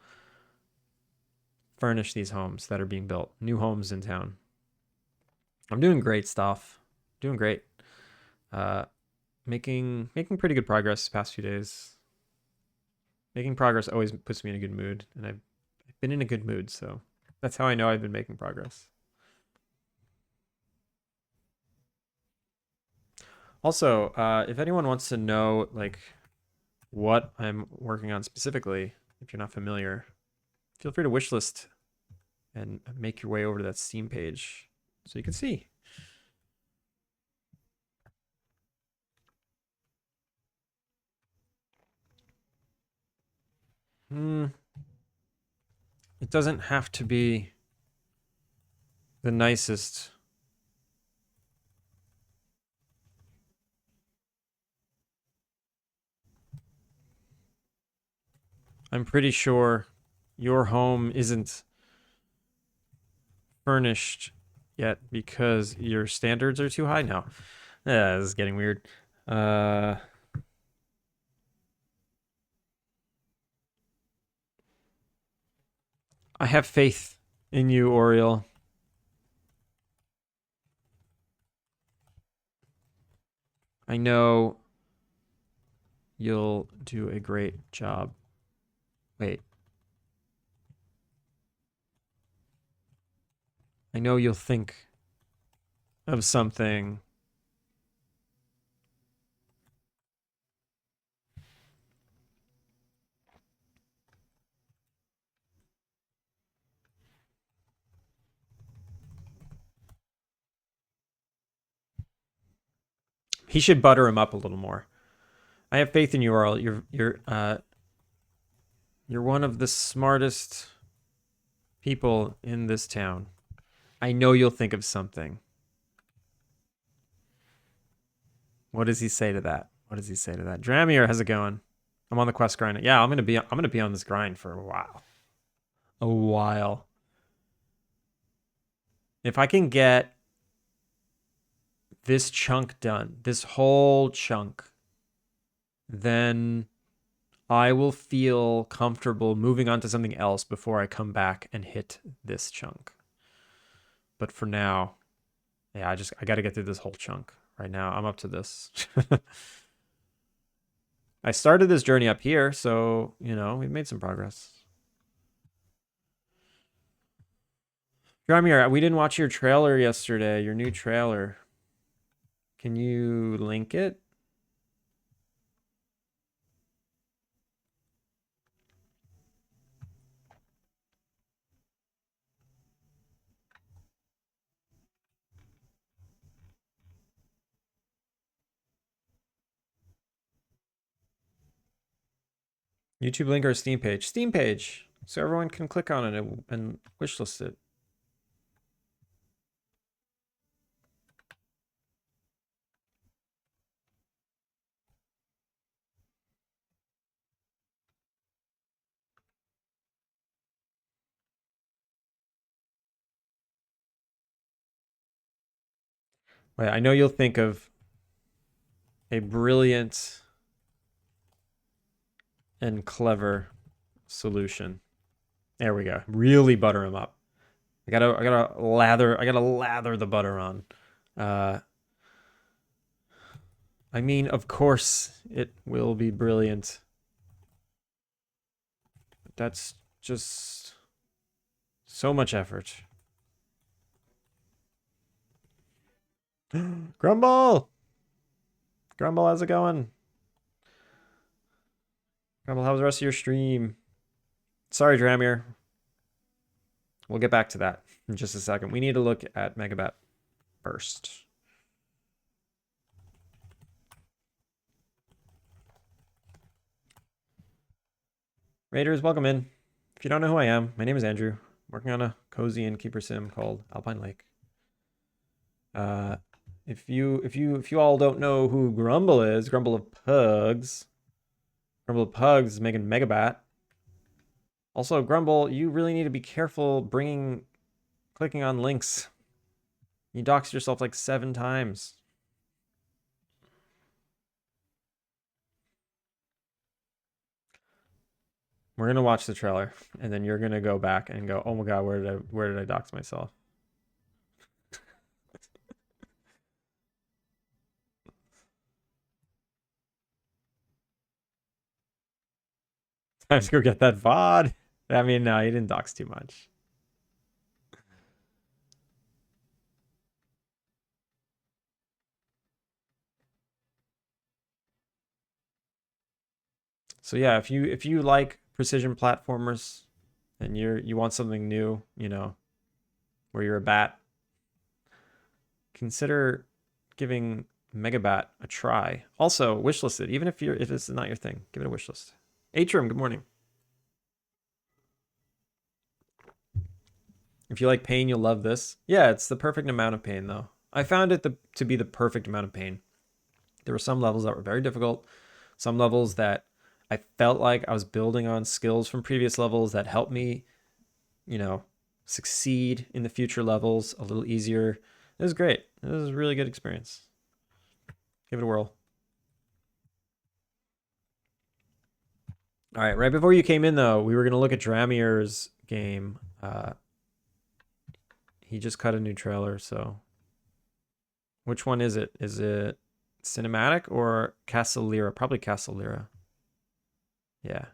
furnish these homes that are being built, new homes in town. I'm doing great stuff. Doing great. Uh, making pretty good progress the past few days. Making progress always puts me in a good mood, and I've been in a good mood, so that's how I know I've been making progress. Also, if anyone wants to know like what I'm working on specifically, if you're not familiar, feel free to wishlist and make your way over to that Steam page so you can see. It doesn't have to be the nicest. I'm pretty sure your home isn't furnished yet because your standards are too high now. This is getting weird. I have faith in you, Oriole. I know you'll do a great job. Wait. I know you'll think of something. He should butter him up a little more. I have faith in you, Oriole. You're one of the smartest people in this town. I know you'll think of something. What does he say to that? What does he say to that? Dramir, how's it going? I'm on the quest grind. Yeah, I'm gonna be on this grind for a while. A while. If I can get this chunk done, this whole chunk, then I will feel comfortable moving on to something else before I come back and hit this chunk. But for now, yeah, I got to get through this whole chunk right now. I'm up to this. I started this journey up here, so, you know, we've made some progress. Dramir, we didn't watch your trailer yesterday, your new trailer. Can you link it? YouTube link or Steam page? Steam page, so everyone can click on it and wishlist it. Wait, I know you'll think of a brilliant and clever solution. There we go. Really butter them up. I gotta lather the butter on. Uh, I mean, of course it will be brilliant. That's just so much effort. Grumble! Grumble, how's it going? Grumble, how's the rest of your stream? Sorry, Dramir. We'll get back to that in just a second. We need to look at Megabat first. Raiders, welcome in. If you don't know who I am, my name is Andrew. I'm working on a cozy Innkeeper-Sim called Alpine Lake. If you all don't know who Grumble is, Grumble of Pugs is making Megabat. Also, Grumble, you really need to be careful clicking on links. You doxed yourself like 7 times. We're gonna watch the trailer, and then you're gonna go back and go, "Oh my god, where did I dox myself?" Time to go get that VOD. I mean, no, you didn't dox too much. So yeah, if you like precision platformers and you want something new, you know, where you're a bat, consider giving Megabat a try. Also, wishlist it, even if it's not your thing. Give it a wishlist. Atrum, good morning. If you like pain, you'll love this. Yeah, it's the perfect amount of pain, though. I found it to be the perfect amount of pain. There were some levels that were very difficult, some levels that I felt like I was building on skills from previous levels that helped me, you know, succeed in the future levels a little easier. It was great. It was a really good experience. Give it a whirl. All right, right before you came in, though, we were going to look at Dramir's game. He just cut a new trailer, so which one is it? Is it cinematic or Castle Lyra? Probably Castle Lyra. Yeah.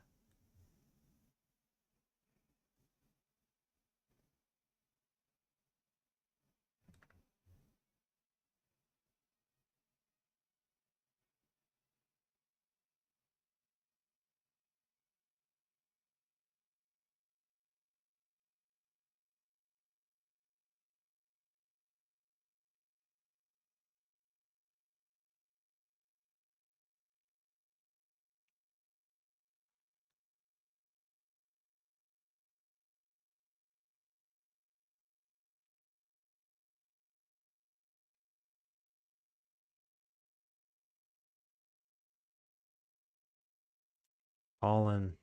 Fallen.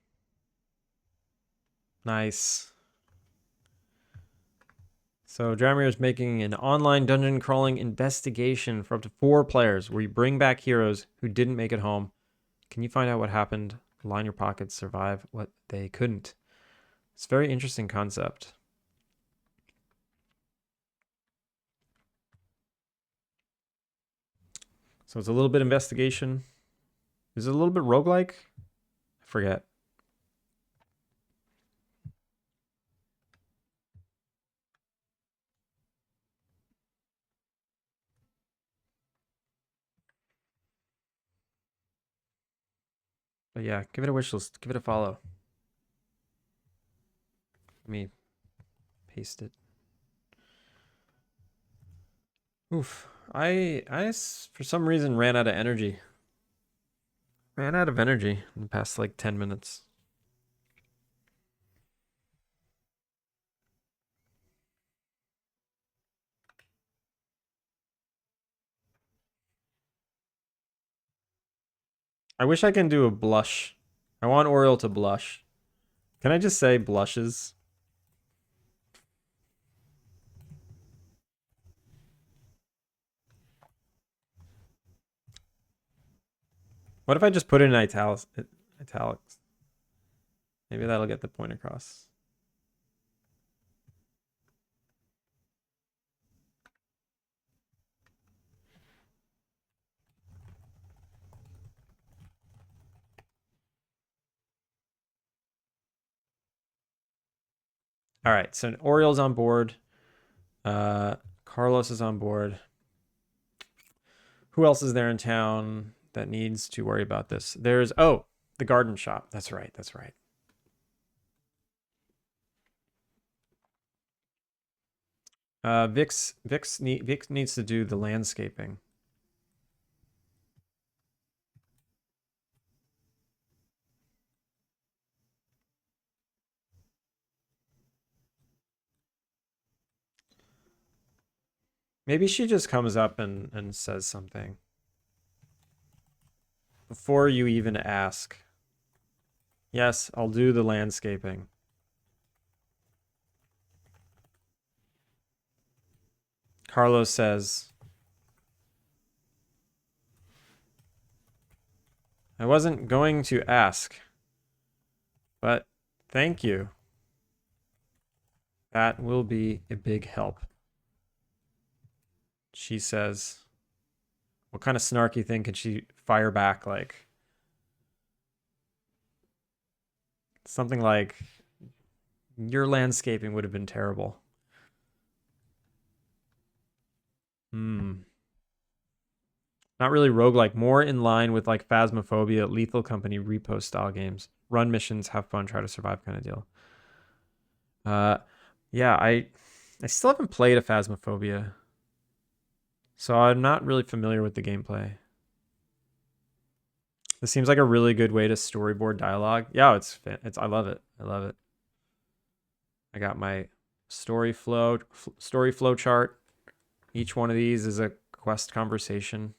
Nice. So Dramir is making an online dungeon crawling investigation for up to 4 players where you bring back heroes who didn't make it home. Can you find out what happened? Line your pockets, survive what they couldn't. It's a very interesting concept. So it's a little bit investigation. Is it a little bit roguelike? I forget. But yeah, give it a wish list. Give it a follow. Let me paste it. Oof. For some reason ran out of energy. Ran out of energy in the past like 10 minutes. I wish I can do a blush. I want Oriole to blush. Can I just say blushes? What if I just put it in italics? Italics. Maybe that'll get the point across. All right, so Oriel's on board. Carlos is on board. Who else is there in town that needs to worry about this? There's the garden shop. That's right. That's right. Vix needs to do the landscaping. Maybe she just comes up and says something before you even ask. Yes, I'll do the landscaping. Carlos says, I wasn't going to ask, but thank you. That will be a big help. She says, what kind of snarky thing could she fire back? Like something like, your landscaping would have been terrible. Not really roguelike, more in line with like Phasmophobia, Lethal Company, repo style games. Run missions, have fun, try to survive kind of deal. Yeah, I still haven't played a Phasmophobia, so I'm not really familiar with the gameplay. This seems like a really good way to storyboard dialogue. Yeah, it's I love it. I love it. I got my story flow chart. Each one of these is a quest conversation.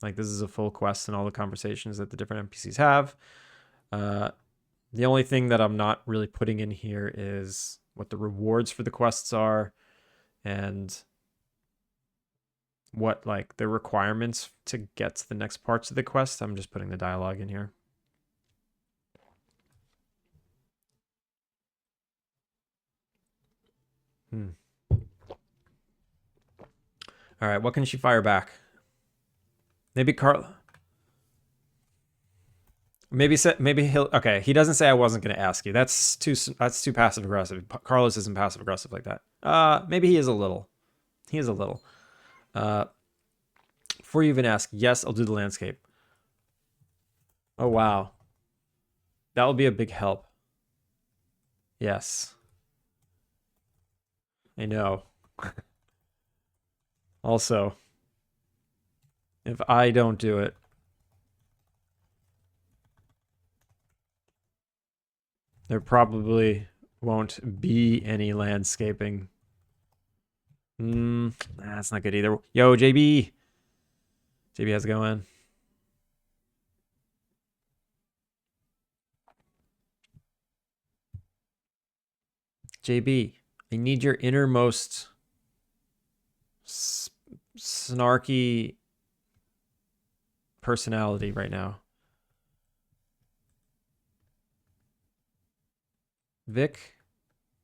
Like this is a full quest and all the conversations that the different NPCs have. The only thing that I'm not really putting in here is what the rewards for the quests are and what like the requirements to get to the next parts of the quest. I'm just putting the dialogue in here. All right, what can she fire back? Maybe Carl. Maybe he'll. Okay, he doesn't say I wasn't going to ask you. That's too passive aggressive. Carlos isn't passive aggressive like that. Maybe he is a little. He is a little. Before you even ask, yes, I'll do the landscape. Oh wow, that will be a big help. Yes, I know. Also, if I don't do it, there probably won't be any landscaping. That's not good either. Yo, JB. JB, how's it going? JB, I need your innermost snarky personality right now. Vic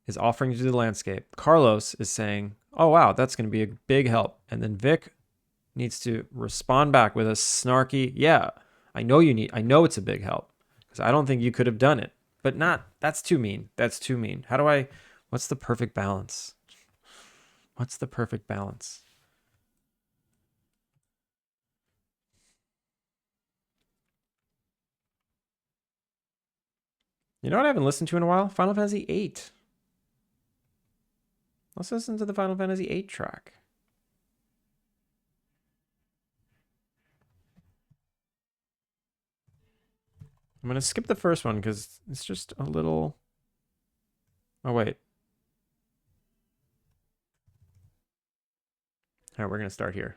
is offering to do the landscape. Carlos is saying, oh, wow, that's going to be a big help. And then Vic needs to respond back with a snarky, yeah, I know it's a big help because I don't think you could have done it, but that's too mean. That's too mean. What's the perfect balance? What's the perfect balance? You know what I haven't listened to in a while? Final Fantasy VIII. Let's listen to the Final Fantasy VIII track. I'm going to skip the first one because it's just a little... Oh, wait. All right, we're going to start here.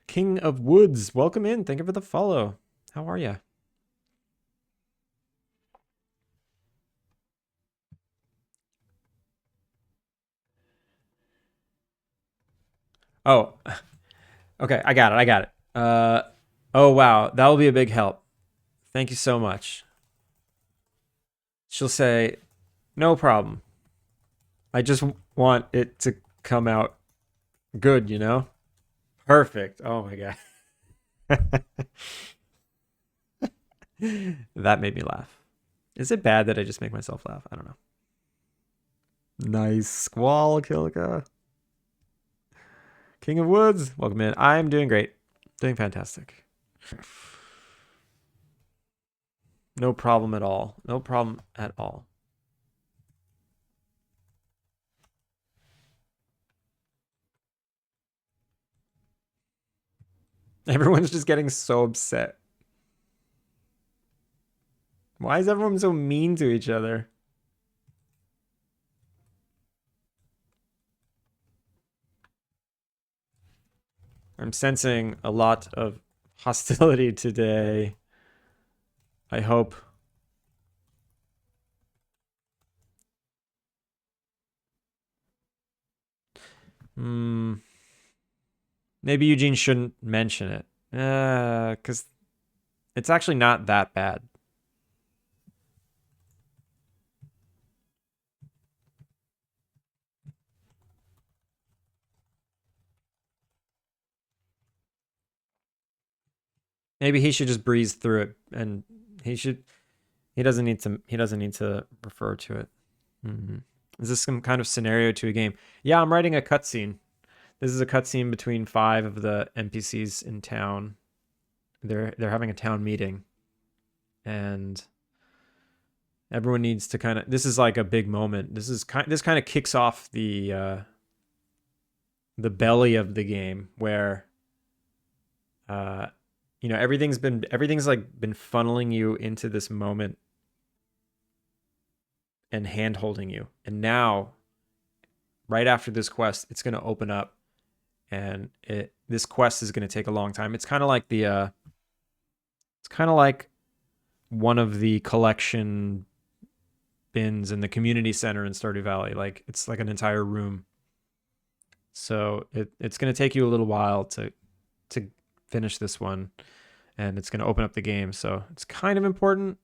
King of Woods, welcome in. Thank you for the follow. How are you? Oh, Okay, I got it. I got it. Oh wow, that will be a big help. Thank you so much. She'll say, "No problem. I just want it to come out good, you know?" Perfect. Oh my god. That made me laugh. Is it bad that I just make myself laugh? I don't know. Nice squall, Kilika. King of Woods, welcome in. I'm doing great. Doing fantastic. No problem at all. No problem at all. Everyone's just getting so upset. Why is everyone so mean to each other? I'm sensing a lot of hostility today. I hope. Hmm. Maybe Eugene shouldn't mention it. Because it's actually not that bad. Maybe he should just breeze through it, and he should. He doesn't need to. He doesn't need to refer to it. Mm-hmm. Is this some kind of scenario to a game? Yeah, I'm writing a cutscene. This is a cutscene between 5 of the NPCs in town. They're having a town meeting, and everyone needs to kind of. This is like a big moment. This kind of kicks off the belly of the game where uh everything's like been funneling you into this moment and hand holding you, and now right after this quest it's going to open up, and this quest is going to take a long time. It's kind of like one of the collection bins in the community center in Stardew Valley. Like it's like an entire room, so it's going to take you a little while to finish this one, and it's going to open up the game, so it's kind of important.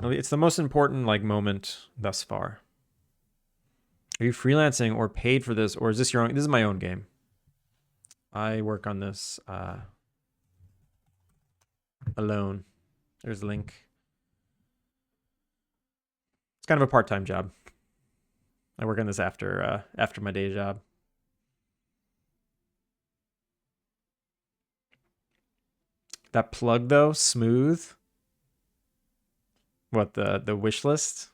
It's the most important like moment thus far. Are you freelancing or paid for this, or is this your own? This is my own game. I work on this alone. There's a link. It's kind of a part-time job. I work on this after my day job. That plug though, smooth. What the wish list?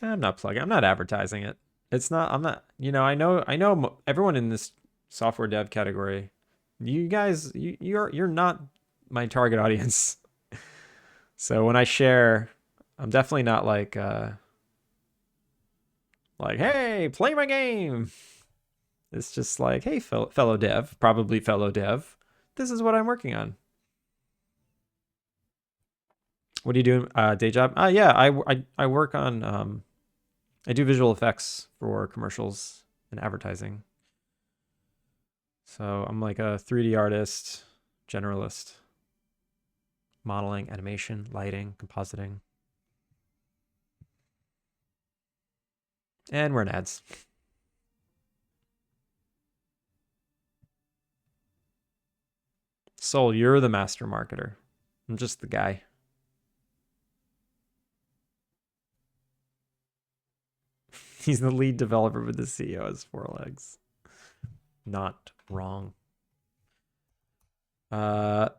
I'm not plugging. I'm not advertising it. It's not. I'm not. I know everyone in this software dev category. You guys, you're not my target audience. So when I share, I'm definitely not like hey, play my game. It's just like hey, fellow dev, probably fellow dev. This is what I'm working on. What are you doing? Day job? Yeah, I work on I do visual effects for commercials and advertising. So I'm like a 3D artist, generalist, modeling, animation, lighting, compositing. And we're in ads. Soul, you're the master marketer. I'm just the guy. He's the lead developer, but the CEO has 4 legs. Not wrong. Uh,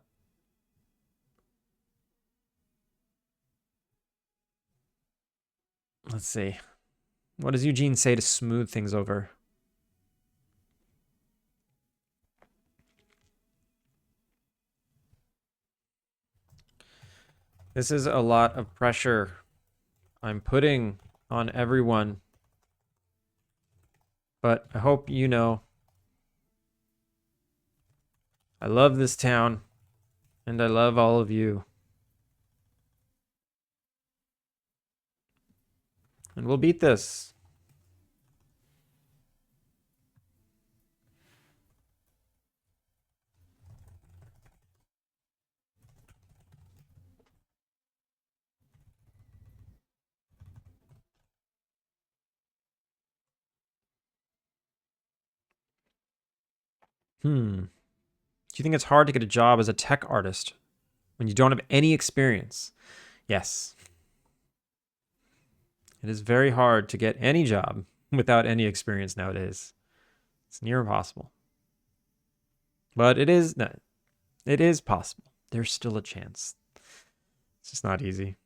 let's see. What does Eugene say to smooth things over? This is a lot of pressure I'm putting on everyone. But I hope you know I love this town and I love all of you. and we'll beat this. Do you think it's hard to get a job as a tech artist when you don't have any experience? Yes. It is very hard to get any job without any experience nowadays. It's near impossible. But it is possible. There's still a chance. It's just not easy.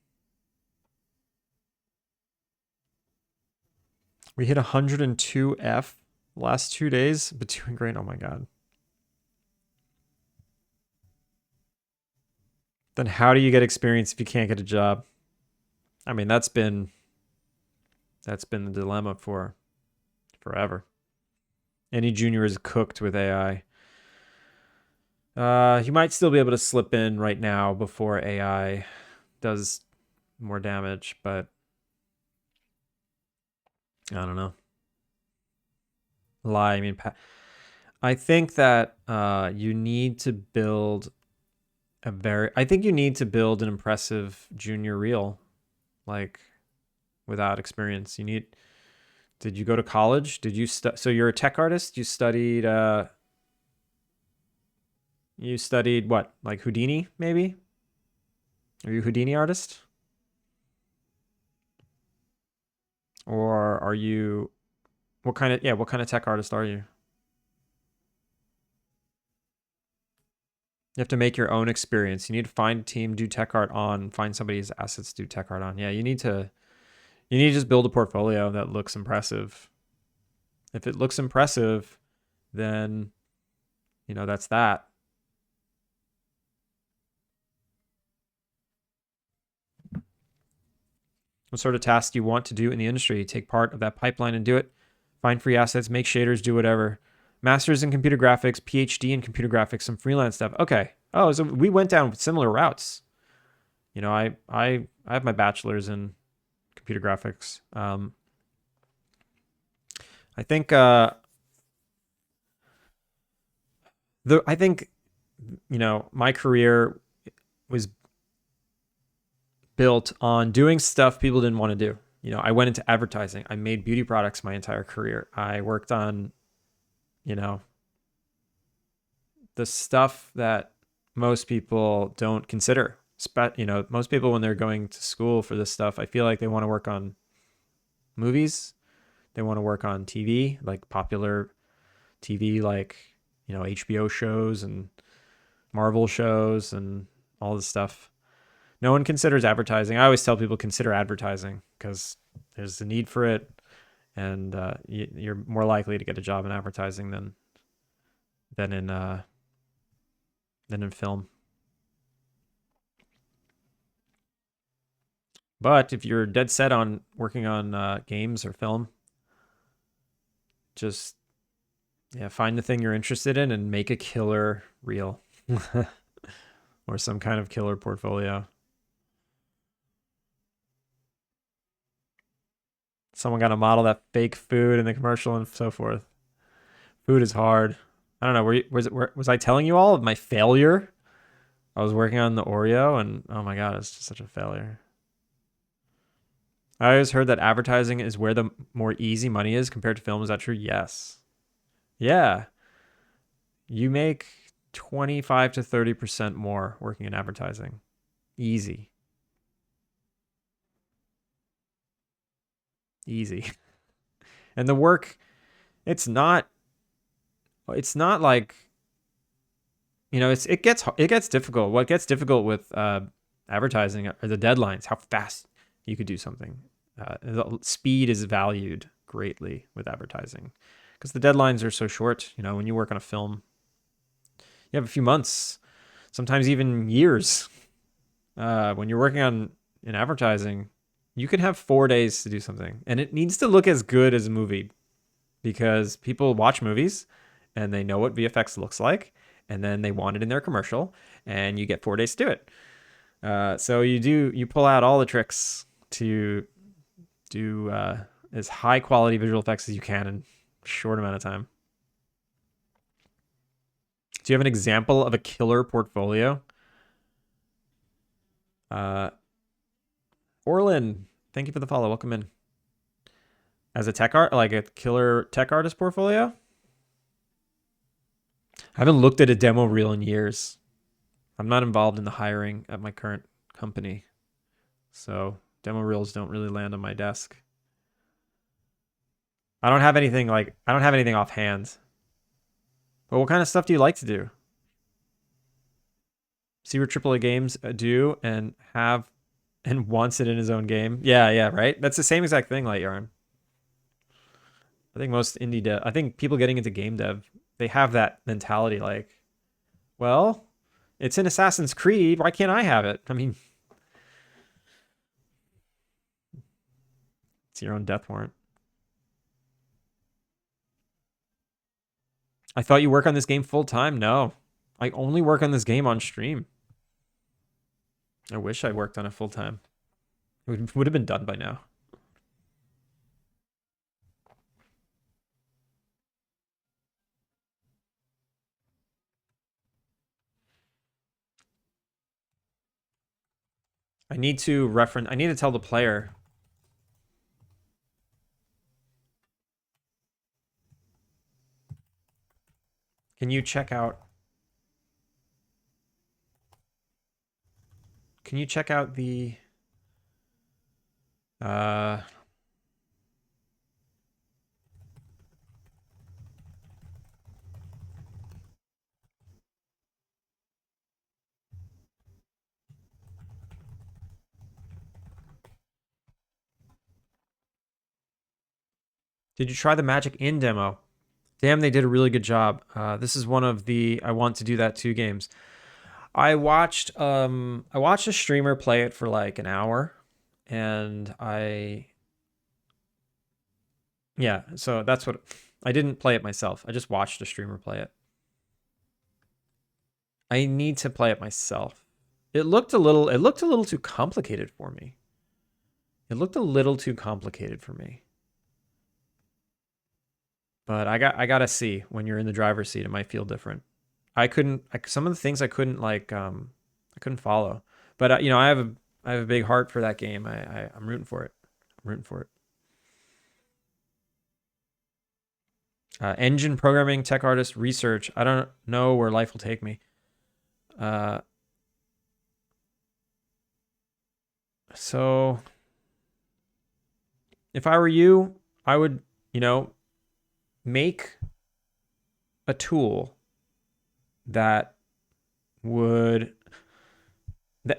We hit 102F the last 2 days, but doing great. Oh my god. Then how do you get experience if you can't get a job? I mean, that's been the dilemma for forever. Any junior is cooked with AI. You might still be able to slip in right now before AI does more damage, but I don't know. I mean, I think that you need to build I think you need to build an impressive junior reel, like without experience. Did you go to college? So you're a tech artist? You studied what? Like Houdini, maybe? Are you a Houdini artist? Or are you what kind of tech artist are you? You have to make your own experience. You need to find a team, do tech art on, find somebody's assets, do tech art on. Yeah, you need to just build a portfolio that looks impressive. If it looks impressive, then that's that. What sort of tasks do you want to do in the industry? Take part of that pipeline and do it. Find free assets, make shaders, do whatever. Masters in computer graphics, PhD in computer graphics, some freelance stuff. Okay. Oh, so we went down similar routes. I have my bachelor's in computer graphics. I think my career was built on doing stuff people didn't want to do. I went into advertising. I made beauty products my entire career. I worked on, the stuff that most people don't consider. Most people when they're going to school for this stuff, I feel like they want to work on movies. They want to work on TV, like popular TV, like, HBO shows and Marvel shows and all this stuff. No one considers advertising. I always tell people consider advertising because there's a need for it, and you're more likely to get a job in advertising than in film. But if you're dead set on working on games or film, just find the thing you're interested in and make a killer reel or some kind of killer portfolio. Someone got to model that fake food in the commercial and so forth. Food is hard. I don't know. Was I telling you all of my failure? I was working on the Oreo, and oh my god, it's just such a failure. I always heard that advertising is where the more easy money is compared to film. Is that true? Yes. Yeah. You make 25 to 30% more working in advertising. Easy. And the work, it's not like, it gets difficult. What gets difficult with advertising are the deadlines, how fast you could do something. Speed is valued greatly with advertising because the deadlines are so short. When you work on a film, you have a few months, sometimes even years. When you're working in advertising, you can have 4 days to do something, and it needs to look as good as a movie because people watch movies and they know what VFX looks like, and then they want it in their commercial, and you get 4 days to do it. So you pull out all the tricks to do as high quality visual effects as you can in a short amount of time. Do you have an example of a killer portfolio? Orlin, thank you for the follow. Welcome in. As a like a killer tech artist portfolio? I haven't looked at a demo reel in years. I'm not involved in the hiring at my current company. So demo reels don't really land on my desk. I don't have anything offhand. But what kind of stuff do you like to do? See what AAA games do and wants it in his own game. Yeah, right? That's the same exact thing, Light Yarn. I think most indie dev, I think people getting into game dev, they have that mentality like, well, it's in Assassin's Creed. Why can't I have it? I mean, it's your own death warrant. I thought you work on this game full time. No, I only work on this game on stream. I wish I worked on it full time. It would have been done by now. I need to tell the player. Can you check out the Did you try the Magic Inn demo? Damn, they did a really good job. This is one of the I want to do that too games. I watched a streamer play it for like an hour, and so that's what I didn't play it myself. I just watched a streamer play it. I need to play it myself. It looked a little too complicated for me. But I gotta see when you're in the driver's seat, it might feel different. Some of the things I couldn't follow. But I have a big heart for that game. I'm rooting for it. Engine programming, tech artist, research. I don't know where life will take me. So if I were you, I would, make a tool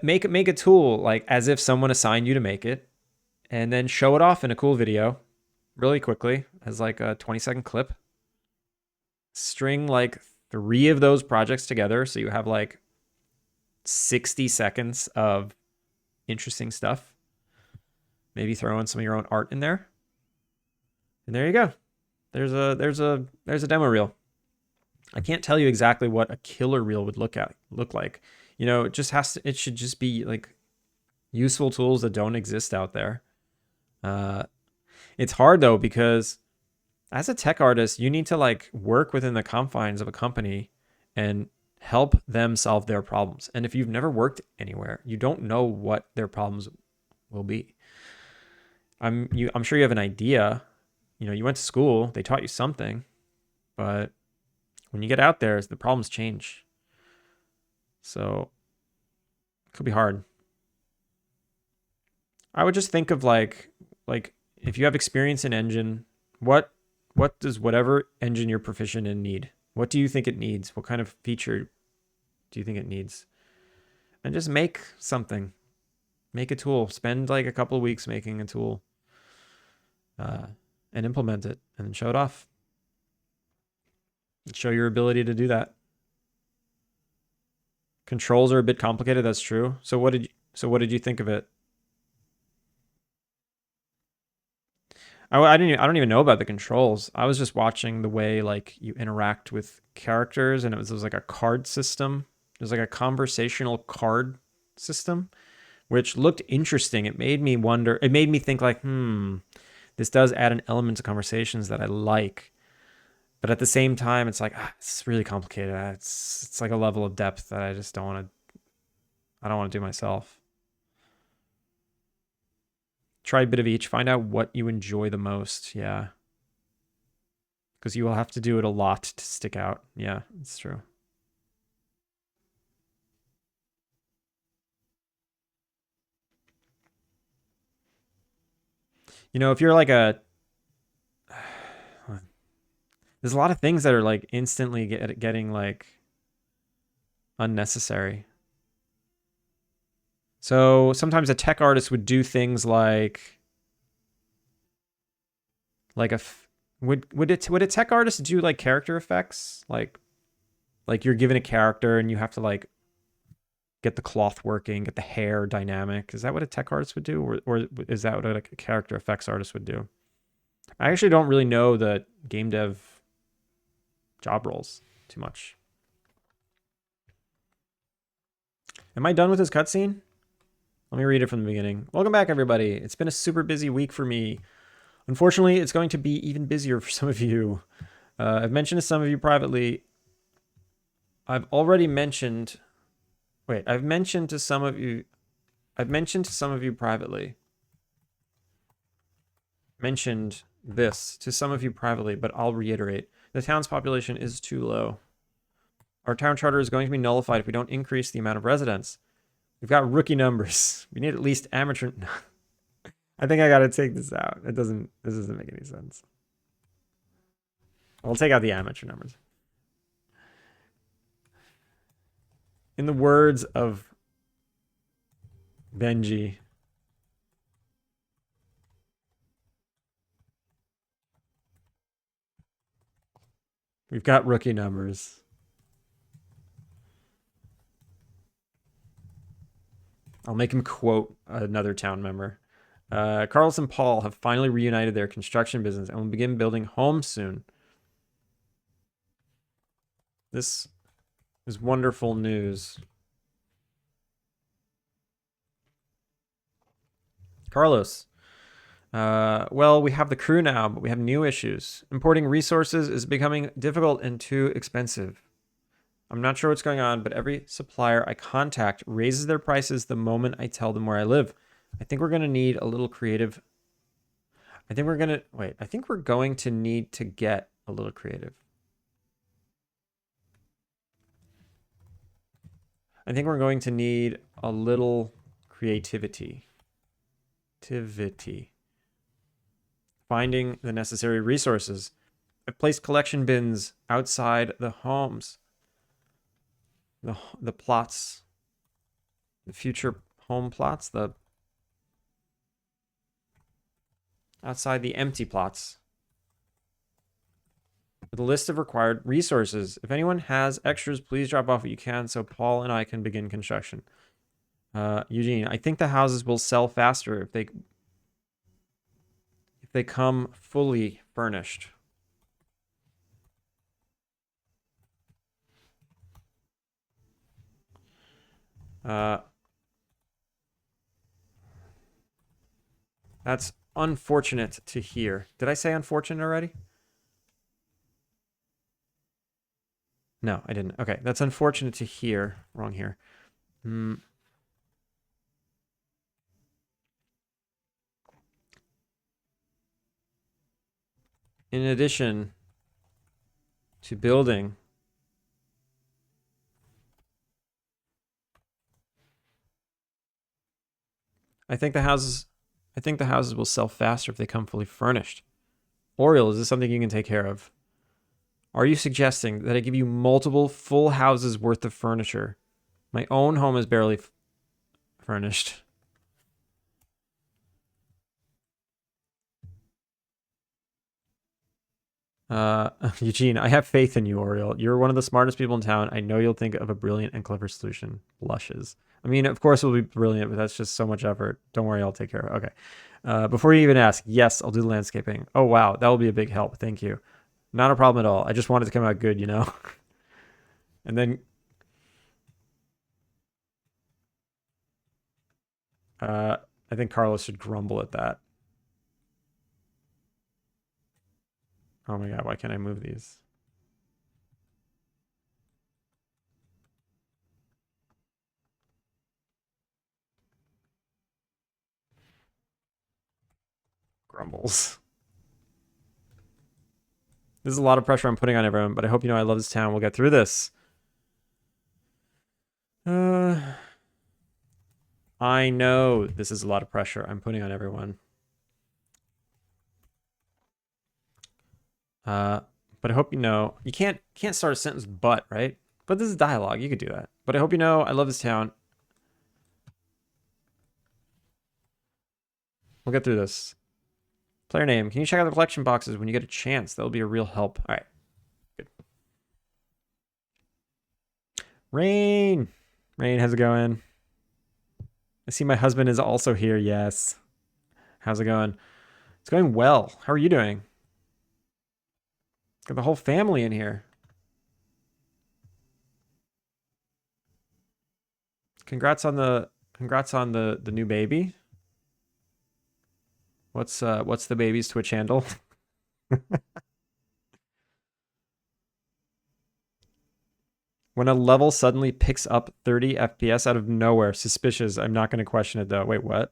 make a tool like as if someone assigned you to make it, and then show it off in a cool video really quickly as like a 20-second clip. String like 3 of those projects together so you have like 60 seconds of interesting stuff. Maybe throw in some of your own art in there. And there you go. There's a demo reel. I can't tell you exactly what a killer reel would look like. It should just be like useful tools that don't exist out there. It's hard though, because as a tech artist, you need to like work within the confines of a company and help them solve their problems. And if you've never worked anywhere, you don't know what their problems will be. I'm sure you have an idea. You went to school, they taught you something, but when you get out there, the problems change. So it could be hard. I would just think of like if you have experience in engine, what does whatever engine you're proficient in need? What do you think it needs? What kind of feature do you think it needs? And just make something. Make a tool. Spend like a couple of weeks making a tool. And implement it and then show it off. Show your ability to do that. Controls are a bit complicated, that's true. So what did you think of it? I don't even know about the controls. I was just watching the way like you interact with characters, and it was like a card system. It was like a conversational card system which looked interesting. It made me wonder. It made me think like, this does add an element to conversations that I like. But at the same time, it's like it's really complicated. It's like a level of depth that I just don't want to. I don't want to do myself. Try a bit of each. Find out what you enjoy the most. Yeah, because you will have to do it a lot to stick out. Yeah, it's true. You know, if you're like a there's a lot of things that are like instantly getting like unnecessary. So sometimes a tech artist would do things like a would a tech artist do like character effects like you're given a character and you have to like get the cloth working, get the hair dynamic. Is that what a tech artist would do, or is that what a character effects artist would do? I actually don't really know the game dev job roles too much. Am I done with this cutscene? Let me read it from the beginning. Welcome back, everybody. It's been a super busy week for me. Unfortunately, it's going to be even busier for some of you. I've mentioned to some of you privately. I've mentioned to some of you. I've mentioned to some of you privately. Mentioned this to some of you privately, but I'll reiterate. The town's population is too low. Our town charter is going to be nullified if we don't increase the amount of residents. We've got rookie numbers. We need at least amateur. I think I gotta take this out. This doesn't make any sense. I'll take out the amateur numbers. In the words of Benji, we've got rookie numbers. I'll make him quote another town member. Carlos and Paul have finally reunited their construction business and will begin building homes soon. This is wonderful news. Carlos. Well, we have the crew now, but we have new issues. Importing resources is becoming difficult and too expensive. I'm not sure what's going on, but every supplier I contact raises their prices the moment I tell them where I live. I think we're going to need a little creative. I think we're going to need to get a little creative. I think we're going to need a little creativity. Finding the necessary resources. I've placed collection bins outside the homes. The plots. The future home plots. Outside the empty plots. With a list of required resources. If anyone has extras, please drop off what you can so Paul and I can begin construction. Eugene, I think the houses will sell faster if they come fully furnished. That's unfortunate to hear. Did I say unfortunate already? No, I didn't. Okay, that's unfortunate to hear. Wrong here. In addition to building, I think the houses will sell faster if they come fully furnished. Oriole, is this something you can take care of? Are you suggesting that I give you multiple full houses worth of furniture? My own home is barely furnished. Eugene, I have faith in you, Oriole. You're one of the smartest people in town. I know you'll think of a brilliant and clever solution. Blushes. I mean, of course it will be brilliant, but that's just so much effort. Don't worry, I'll take care of it. Okay. Before you even ask, yes, I'll do the landscaping. Oh, wow. That will be a big help. Thank you. Not a problem at all. I just wanted to come out good, you know? And then I think Carlos should grumble at that. Oh my god, why can't I move these? Grumbles. This is a lot of pressure I'm putting on everyone, but I hope you know I love this town. We'll get through this. I know this is a lot of pressure I'm putting on everyone. But I hope you know you can't start a sentence but, right? But this is dialogue. You could do that. But I hope you know I love this town. We'll get through this. Player name. Can you check out the collection boxes when you get a chance? That'll be a real help. All right. Good. Rain. Rain, how's it going? I see my husband is also here. Yes. How's it going? It's going well. How are you doing? Got the whole family in here. Congrats on the new baby. What's the baby's Twitch handle? When a level suddenly picks up 30 FPS out of nowhere, suspicious. I'm not going to question it though. Wait, what?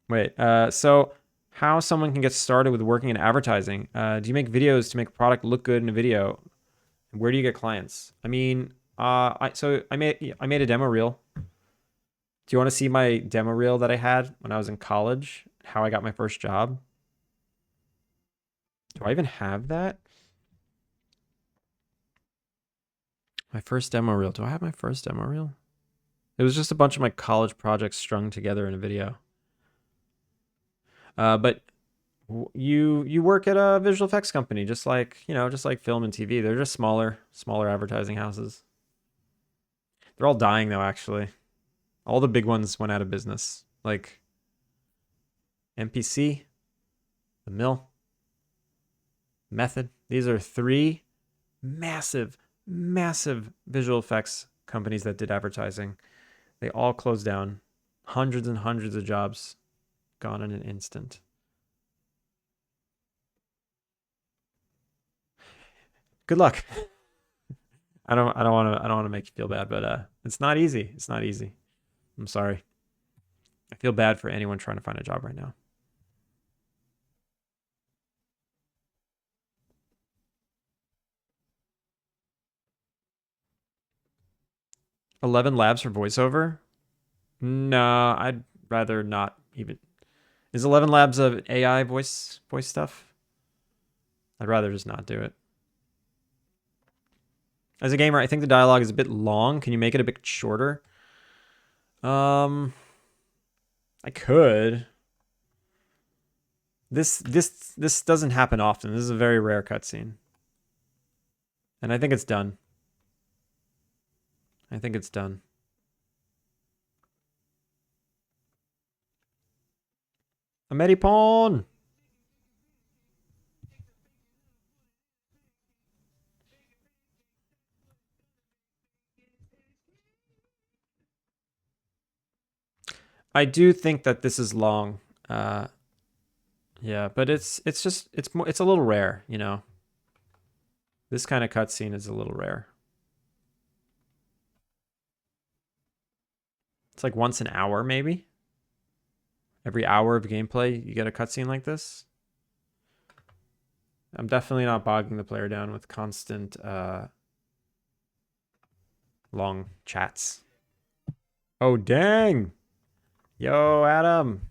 Wait, so how someone can get started with working in advertising? Do you make videos to make a product look good in a video? Where do you get clients? I mean, I made a demo reel. Do you want to see my demo reel that I had when I was in college? How I got my first job? Do I even have that? My first demo reel. Do I have my first demo reel? It was just a bunch of my college projects strung together in a video. But you work at a visual effects company, just like film and TV. They're just smaller advertising houses. They're all dying though, actually. All the big ones went out of business. Like MPC, The Mill, Method. These are 3 massive visual effects companies that did advertising. They all closed down. Hundreds and hundreds of jobs gone in an instant. Good luck. I don't want to make you feel bad, but it's not easy. It's not easy. I'm sorry. I feel bad for anyone trying to find a job right now. $11 labs for voiceover? No, I'd rather not even. Is 11 labs of AI voice stuff? I'd rather just not do it. As a gamer, I think the dialogue is a bit long. Can you make it a bit shorter? I could. This doesn't happen often. This is a very rare cutscene. And I think it's done. I think it's done. Ameripon! I do think that this is long. Yeah, but it's a little rare, you know. This kind of cutscene is a little rare. It's like once an hour, maybe. Every hour of gameplay, you get a cutscene like this. I'm definitely not bogging the player down with constant long chats. Oh, dang. Yo, Adam.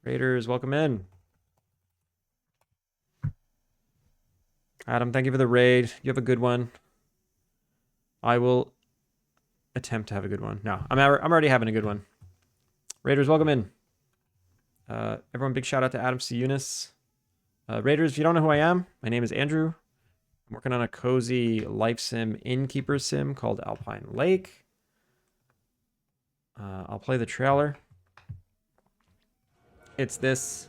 Raiders, welcome in. Adam, thank you for the raid. You have a good one. I will attempt to have a good one. No, I'm already having a good one. Raiders, welcome in. Everyone, big shout out to Adam C. Eunice. Raiders, if you don't know who I am, my name is Andrew. I'm working on a cozy life sim, Innkeeper-Sim called Alpine Lake. I'll play the trailer. It's this.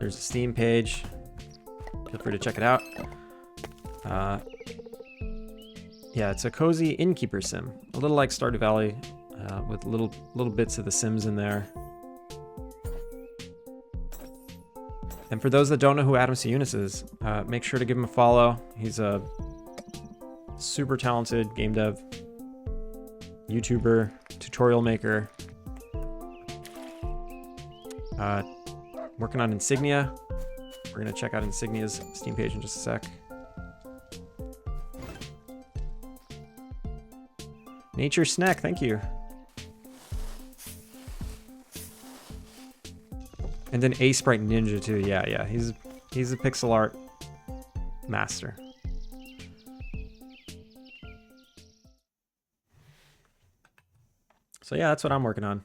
There's a Steam page. Feel free to check it out. Yeah, it's a cozy Innkeeper-Sim. A little like Stardew Valley. with little bits of The Sims in there. And for those that don't know who Adam C. Eunice is, make sure to give him a follow. He's a super talented game dev, YouTuber, tutorial maker. Working on Insignia. We're gonna check out Insignia's Steam page in just a sec. Nature Snack, thank you. And then A Sprite Ninja too. Yeah. He's a pixel art master. So yeah, that's what I'm working on.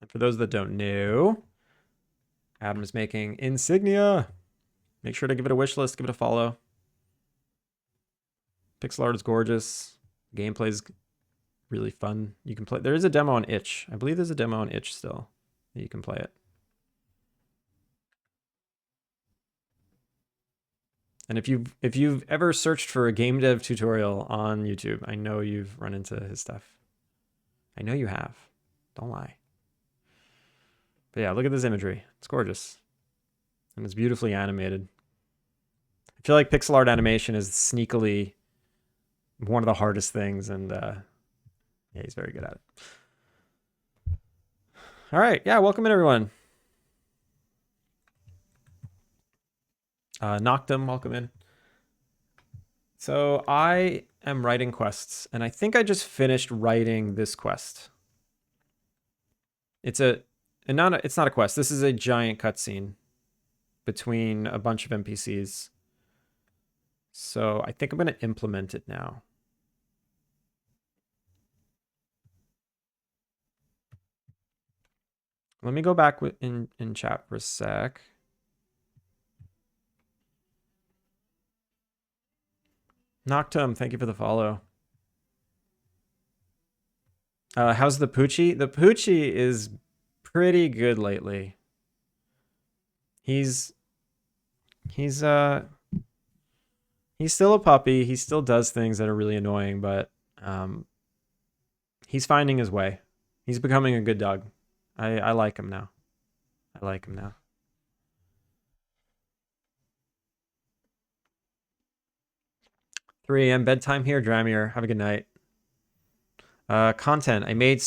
And for those that don't know, Adam is making Insignia. Make sure to give it a wish list, give it a follow. Pixel art is gorgeous. Gameplay is really fun. You can play. There is a demo on itch. I believe there's a demo on itch still. You can play it. And if you've ever searched for a game dev tutorial on YouTube, I know you've run into his stuff. I know you have. Don't lie. But yeah, look at this imagery. It's gorgeous. And it's beautifully animated. I feel like pixel art animation is sneakily one of the hardest things, and yeah, he's very good at it. All right, yeah, welcome in everyone. Noctum, welcome in. So I am writing quests, and I think I just finished writing this quest. It's not a quest. This is a giant cutscene between a bunch of NPCs. So I think I'm going to implement it now. Let me go back in chat for a sec. Noctum, thank you for the follow. How's the Poochie? The Poochie is pretty good lately. He's still a puppy. He still does things that are really annoying, but he's finding his way. He's becoming a good dog. I like him now. I like him now. (3 a.m. bedtime here. Dramier, have a good night. Content. I made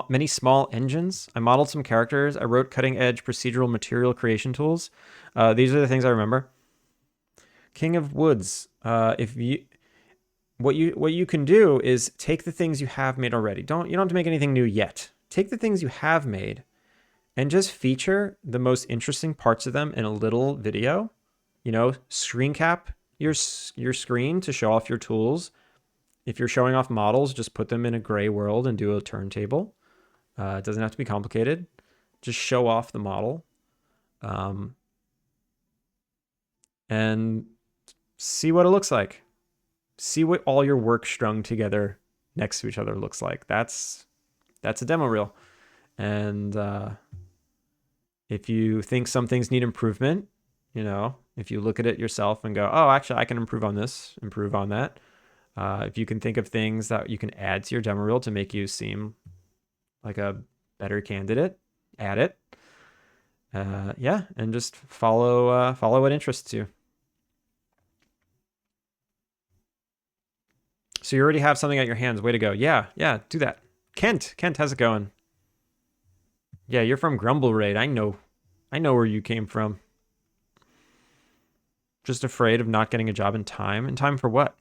many small engines. I modeled some characters. I wrote cutting-edge procedural material creation tools. These are the things I remember. King of Woods. What you can do is take the things you have made already. You don't have to make anything new yet. Take the things you have made and just feature the most interesting parts of them in a little video. You know, screen cap your screen to show off your tools. If you're showing off models, just put them in a gray world and do a turntable. It doesn't have to be complicated. Just show off the model. And see what it looks like. See what all your work strung together next to each other looks like. That's a demo reel. And if you think some things need improvement, you know, if you look at it yourself and go, oh, actually, I can improve on this, improve on that. If you can think of things that you can add to your demo reel to make you seem like a better candidate, add it. Yeah, and just follow what interests you. So you already have something at your hands. Way to go. Yeah, do that. Kent, how's it going? Yeah, you're from Grumble Raid. I know where you came from. Just afraid of not getting a job in time. In time for what?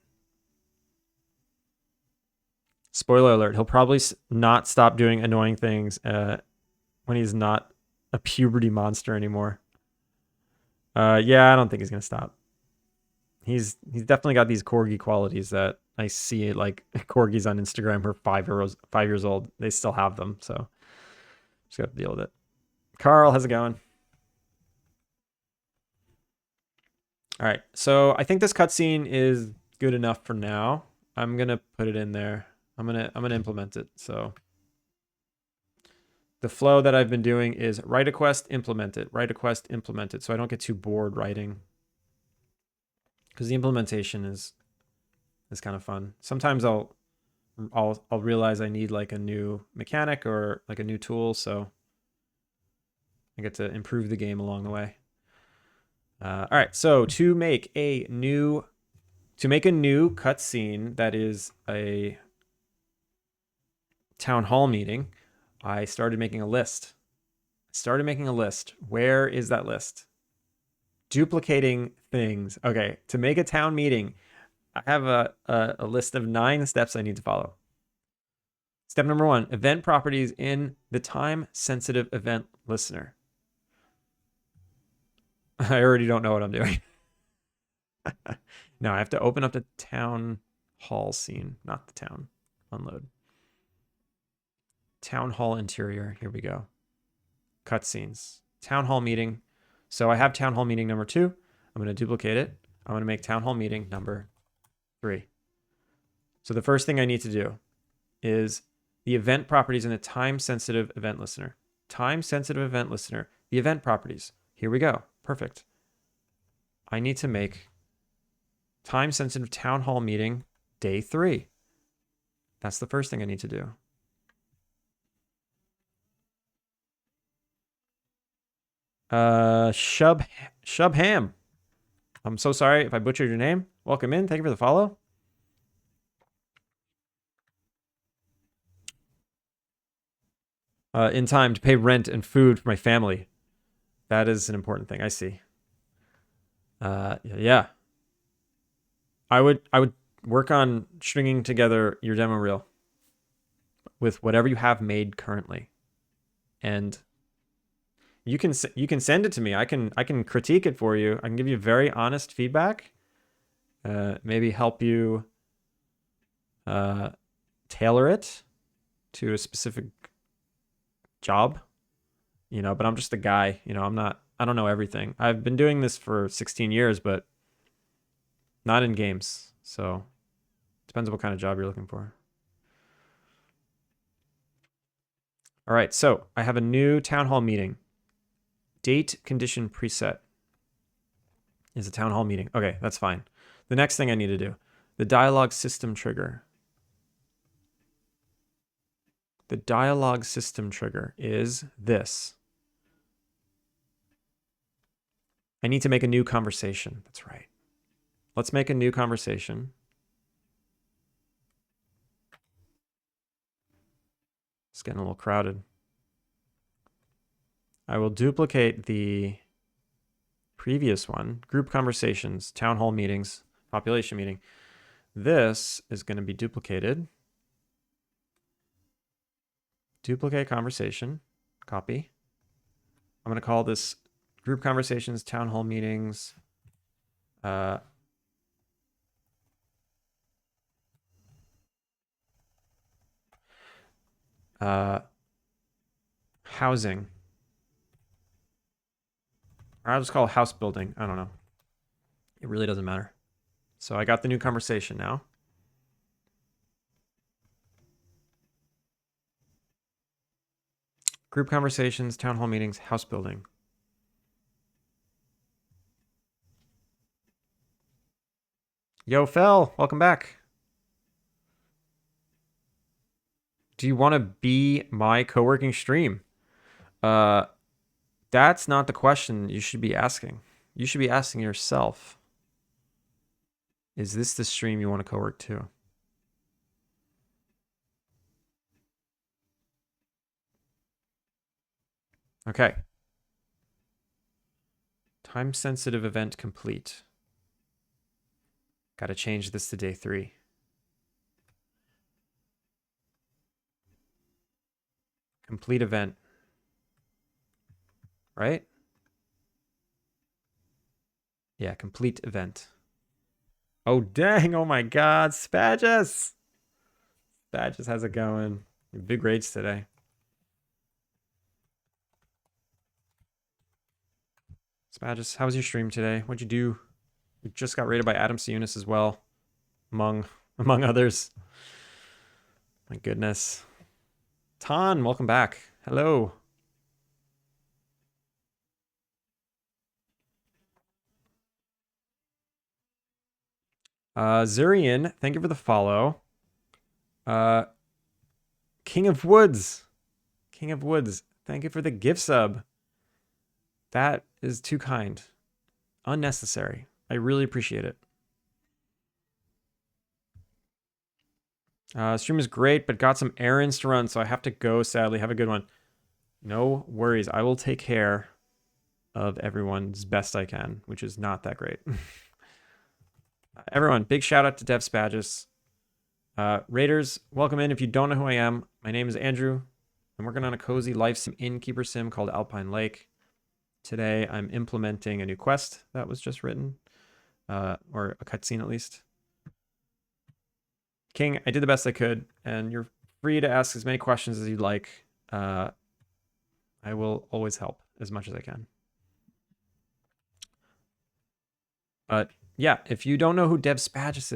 Spoiler alert, he'll probably not stop doing annoying things when he's not a puberty monster anymore. Yeah, I don't think he's going to stop. He's definitely got these corgi qualities that I see, like corgis on Instagram who are 5 years old. They still have them, so just got to deal with it. Carl, how's it going? All right, so I think this cutscene is good enough for now. I'm gonna put it in there. I'm gonna implement it. So the flow that I've been doing is write a quest, implement it, write a quest, implement it, so I don't get too bored writing. Because the implementation is is kind of fun. Sometimes I'll realize I need like a new mechanic or like a new tool, so I get to improve the game along the way. All right, so to make a new cutscene that is a town hall meeting, I started making a list. Where is that list? Duplicating things. Okay, to make a town meeting, I have a list of 9 steps I need to follow. Step number 1, event properties in the time-sensitive event listener. I already don't know what I'm doing. No, I have to open up the town hall scene, not the town. Unload. Town hall interior. Here we go. Cutscenes. Town hall meeting. So I have town hall meeting number 2. I'm going to duplicate it. I'm going to make town hall meeting number 3. So the first thing I need to do is the event properties in the time-sensitive event listener. Time-sensitive event listener. The event properties. Here we go. Perfect. I need to make time-sensitive town hall meeting day 3. That's the first thing I need to do. Shubham. I'm so sorry if I butchered your name. Welcome in. Thank you for the follow. In time to pay rent and food for my family. That is an important thing. I see. Yeah. I would work on stringing together your demo reel with whatever you have made currently, and you can send it to me. I can critique it for you. I can give you very honest feedback. Maybe help you tailor it to a specific job, but I'm just a guy. I don't know everything. I've been doing this for 16 years, but not in games. So depends on what kind of job you're looking for. All right, so I have a new town hall meeting. Date condition preset is a town hall meeting. Okay, that's fine. The next thing I need to do, the dialogue system trigger. The dialogue system trigger is this. I need to make a new conversation. That's right. Let's make a new conversation. It's getting a little crowded. I will duplicate the previous one, group conversations, town hall meetings, population meeting. This is going to be duplicated. Duplicate conversation, copy. I'm going to call this group conversations, town hall meetings, housing. Or I'll just call it house building. I don't know. It really doesn't matter. So I got the new conversation now. Group conversations, town hall meetings, house building. Yo, Fel, welcome back. Do you want to be my co-working stream? That's not the question you should be asking. You should be asking yourself, is this the stream you want to co-work to? Okay. Time-sensitive event complete. Got to change this to day 3. Complete event. Right? Yeah, complete event. Oh, dang. Oh, my God. Spagus. Spagus, how's it going? Big raids today. Spagus, how was your stream today? What'd you do? You just got raided by Adam Siunis as well, among others. My goodness. Tan, welcome back. Hello. Zurian, thank you for the follow. King of Woods. King of Woods, thank you for the gift sub. That is too kind. Unnecessary. I really appreciate it. Stream is great, but got some errands to run, so I have to go, sadly. Have a good one. No worries. I will take care of everyone's best I can, which is not that great. Everyone, big shout out to Dev Spagus. Raiders, welcome in. If you don't know who I am, my name is Andrew. I'm working on a cozy life sim Innkeeper-Sim called Alpine Lake. Today, I'm implementing a new quest that was just written, or a cutscene at least. King, I did the best I could, and you're free to ask as many questions as you'd like. I will always help as much as I can. But yeah, if you don't know who Dev Spagus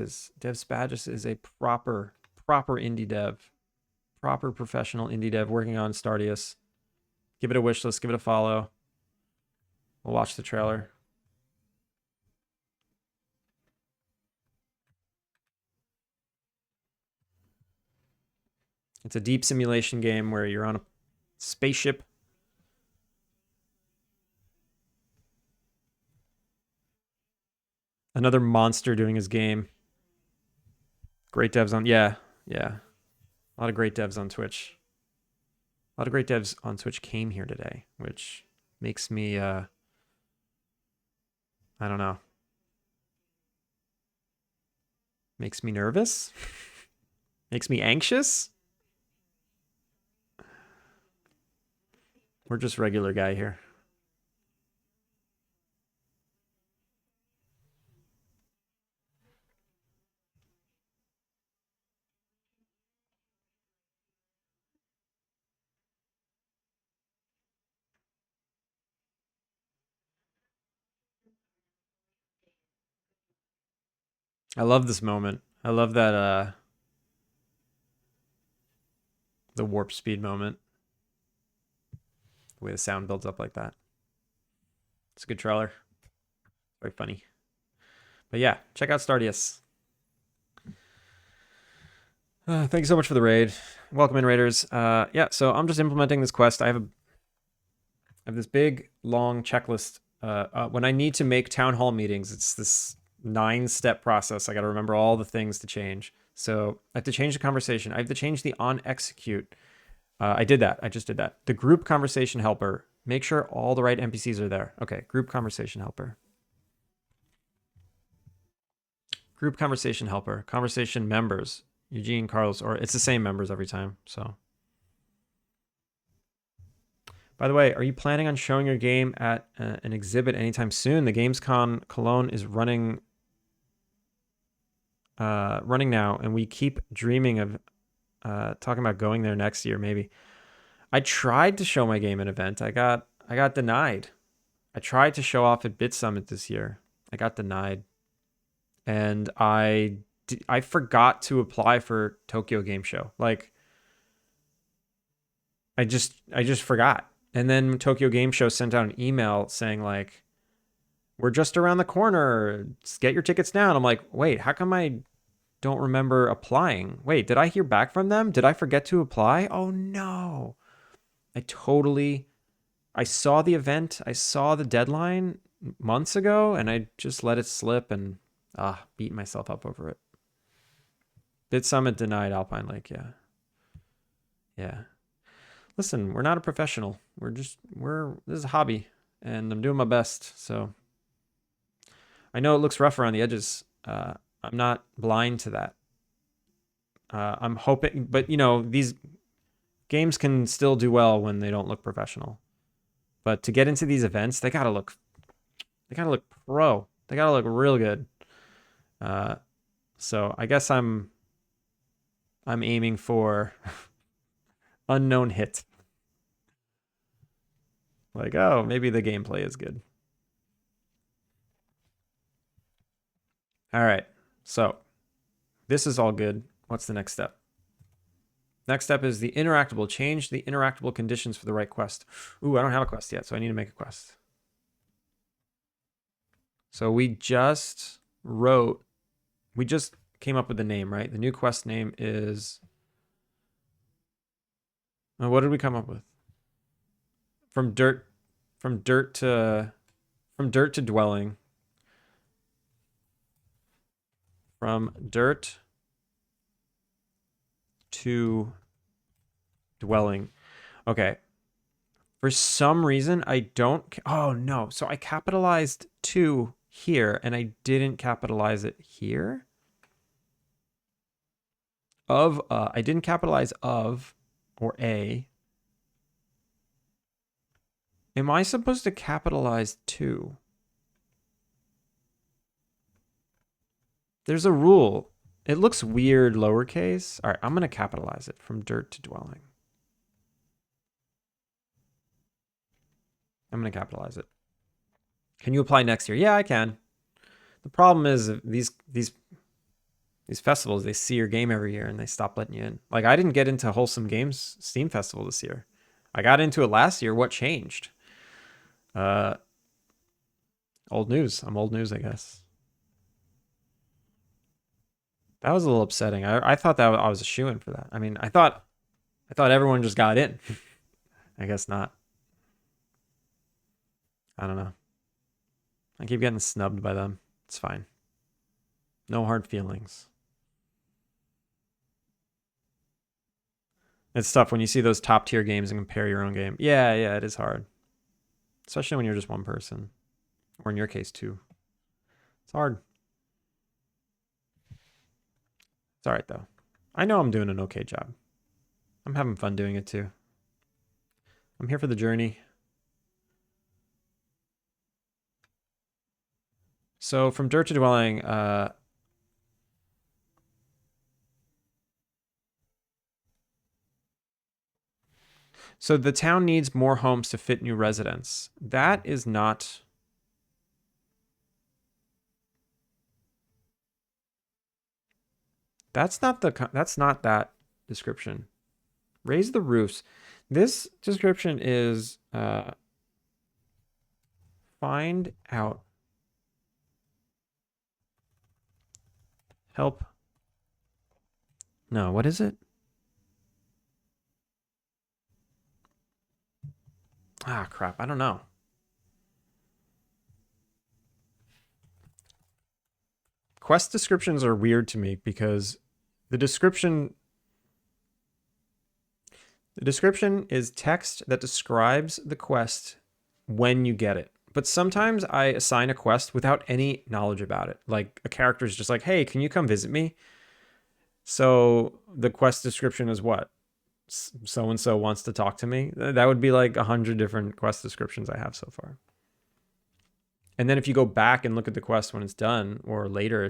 is a proper indie dev, proper professional indie dev working on Stardew. Give it a wish list, give it a follow. We'll watch the trailer. It's a deep simulation game where you're on a spaceship. Another monster doing his game. Great devs on, yeah. A lot of great devs on Twitch. A lot of great devs on Twitch came here today, which makes me, I don't know. Makes me nervous. Makes me anxious. We're just regular guy here. I love this moment. I love that the warp speed moment. The way the sound builds up like that. It's a good trailer. Very funny. But yeah, check out Stardew. Thank you so much for the raid. Welcome in, Raiders. Yeah, so I'm just implementing this quest. I have this big, long checklist. When I need to make town hall meetings, it's this 9-step process. I got to remember all the things to change. So I have to change the conversation. I have to change the on execute. I did that. I just did that. The group conversation helper. Make sure all the right NPCs are there. Okay, group conversation helper. Group conversation helper. Conversation members. Eugene, Carlos, or it's the same members every time. So, by the way, are you planning on showing your game at an exhibit anytime soon? The Gamescom Cologne is running now, and we keep dreaming of talking about going there next year, maybe. I tried to show my game at an event. I got denied. I tried to show off at Bit Summit this year. I got denied, and I forgot to apply for Tokyo Game Show. Like, I just forgot. And then Tokyo Game Show sent out an email saying like, we're just around the corner. Just get your tickets now. And I'm like, wait, how come I don't remember applying? Wait, did I hear back from them? Did I forget to apply? Oh no. I saw the event. I saw the deadline months ago and I just let it slip and beat myself up over it. Bit Summit denied Alpine Lake. Yeah. Listen, we're not a professional. This is a hobby and I'm doing my best. So I know it looks rough around the edges. I'm not blind to that. I'm hoping, but these games can still do well when they don't look professional. But to get into these events, they gotta look pro. They gotta look real good. So I guess I'm aiming for unknown hit. Like, oh, maybe the gameplay is good. All right. So this is all good. What's the next step? Next step is the interactable. Change the interactable conditions for the right quest. Ooh, I don't have a quest yet, so I need to make a quest. So we just wrote We just came up with the name, right? The new quest name is. What did we come up with? From dirt, from dirt to, from dirt to dwelling. From dirt to dwelling. Okay. For some reason, I don't. Oh no! So I capitalized to here, and I didn't capitalize it here. I didn't capitalize of or a. Am I supposed to capitalize to? There's a rule. It looks weird lowercase. All right, I'm going to capitalize it from dirt to dwelling. I'm going to capitalize it. Can you apply next year? Yeah, I can. The problem is these festivals, they see your game every year and they stop letting you in. Like I didn't get into Wholesome Games Steam Festival this year. I got into it last year. What changed? Old news. I'm old news, I guess. That was a little upsetting. I thought that I was a shoo-in for that. I mean, I thought everyone just got in. I guess not. I don't know. I keep getting snubbed by them. It's fine. No hard feelings. It's tough when you see those top tier games and compare your own game. Yeah, it is hard. Especially when you're just one person. Or in your case, two. It's hard. It's all right, though. I know I'm doing an okay job. I'm having fun doing it, too. I'm here for the journey. So from dirt to dwelling, so the town needs more homes to fit new residents. That is not. That's not that description. Raise the roofs. This description is find out. Help. No, what is it? Ah, crap. I don't know. Quest descriptions are weird to me because the description is text that describes the quest when you get it. But sometimes I assign a quest without any knowledge about it. Like a character is just like, "Hey, can you come visit me?" So the quest description is what? So and so wants to talk to me. That would be like 100 different quest descriptions I have so far. And then if you go back and look at the quest when it's done or later,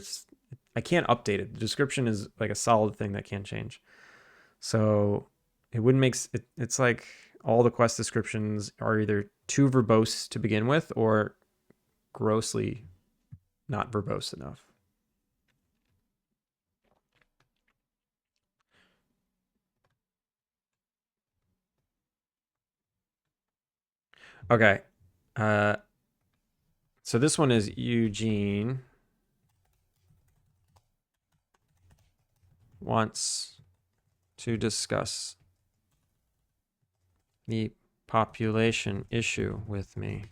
I can't update it. The description is like a solid thing that can't change. So it wouldn't make it. It's like all the quest descriptions are either too verbose to begin with or grossly not verbose enough. Okay. So this one is Eugene wants to discuss the population issue with me.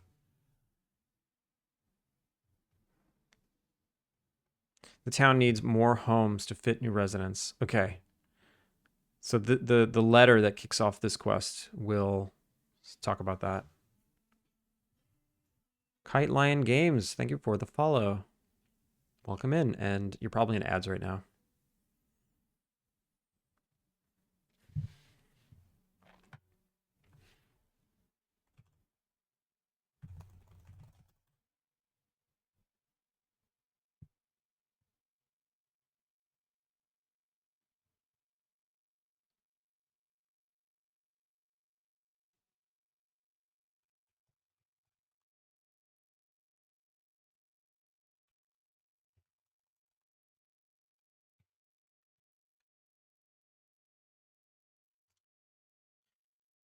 The town needs more homes to fit new residents. Okay. So the letter that kicks off this quest will talk about that. Kite Lion Games, thank you for the follow. Welcome in, and you're probably in ads right now.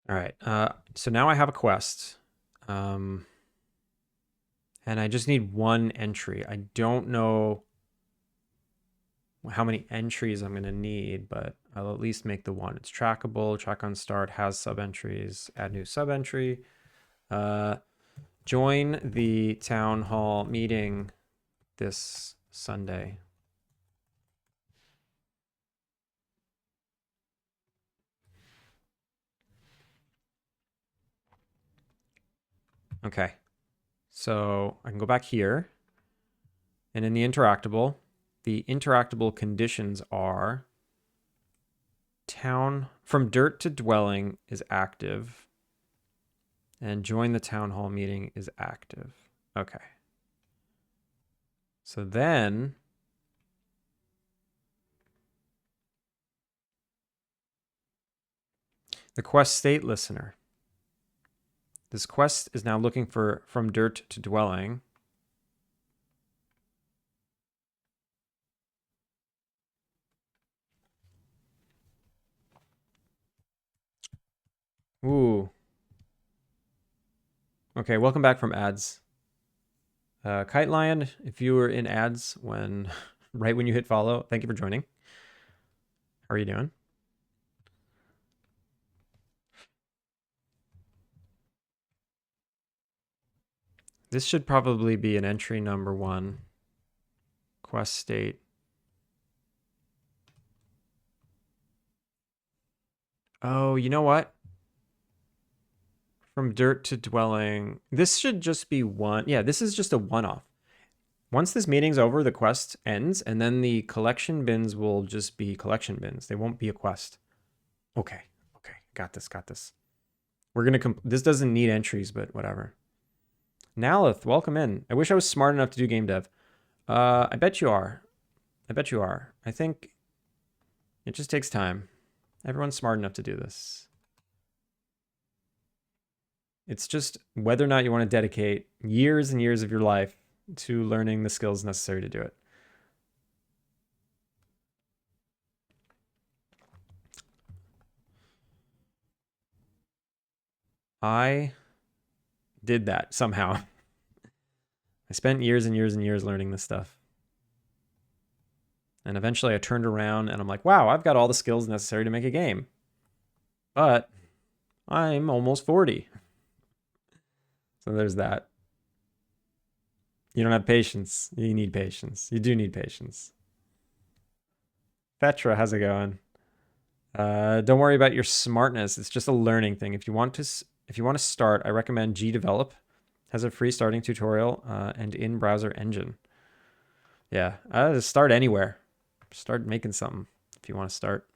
All right. So now I have a quest. And I just need one entry. I don't know. how many entries I'm going to need, but I'll at least make the one. It's trackable. Track on start has sub entries. Add new sub entry. Join the town hall meeting this Sunday. Okay. So I can go back here. And in the interactable conditions are town from dirt to dwelling is active. And join the town hall meeting is active. Okay. So then the quest state listener. This quest is now looking for from dirt to dwelling. Ooh. Okay, welcome back from ads. Kite Lion, if you were in ads when right when you hit follow, thank you for joining. How are you doing? This should probably be an entry number 1. Quest state. Oh, you know what? From dirt to dwelling. This should just be one. Yeah, this is just a one-off. Once this meeting's over, the quest ends, and then the collection bins will just be collection bins. They won't be a quest. Okay. Okay. Got this. Got this. We're going to... This doesn't need entries, but whatever. Nalith, welcome in. I wish I was smart enough to do game dev. I bet you are. I bet you are. I think it just takes time. Everyone's smart enough to do this. It's just whether or not you want to dedicate years and years of your life to learning the skills necessary to do it. I did that somehow. I spent years and years and years learning this stuff. And eventually I turned around and I'm like, wow, I've got all the skills necessary to make a game. But I'm almost 40. So there's that. You don't have patience. You need patience. You do need patience. Petra, how's it going? Don't worry about your smartness. It's just a learning thing. If you want to start, I recommend GDevelop. Has a free starting tutorial and in-browser engine. Yeah, just start anywhere. Start making something if you want to start.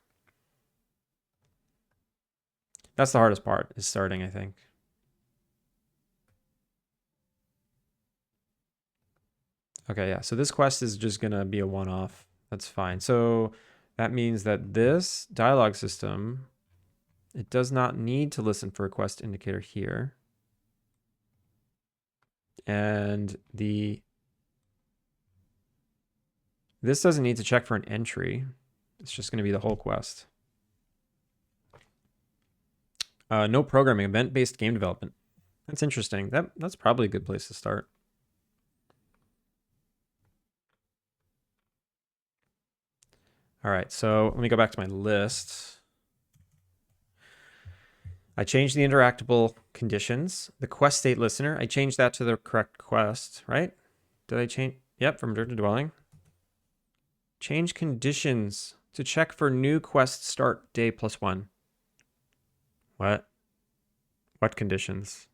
That's the hardest part, is starting, I think. Okay, yeah, so this quest is just going to be a one-off. That's fine. So that means that this dialogue system, it does not need to listen for a quest indicator here. And this doesn't need to check for an entry. It's just going to be the whole quest. No programming, event-based game development. That's interesting. That's probably a good place to start. All right, so let me go back to my list. I changed the interactable conditions. The quest state listener, I changed that to the correct quest, right? Did I change? Yep, from dirt to dwelling. Change conditions to check for new quest start day +1. What? What conditions?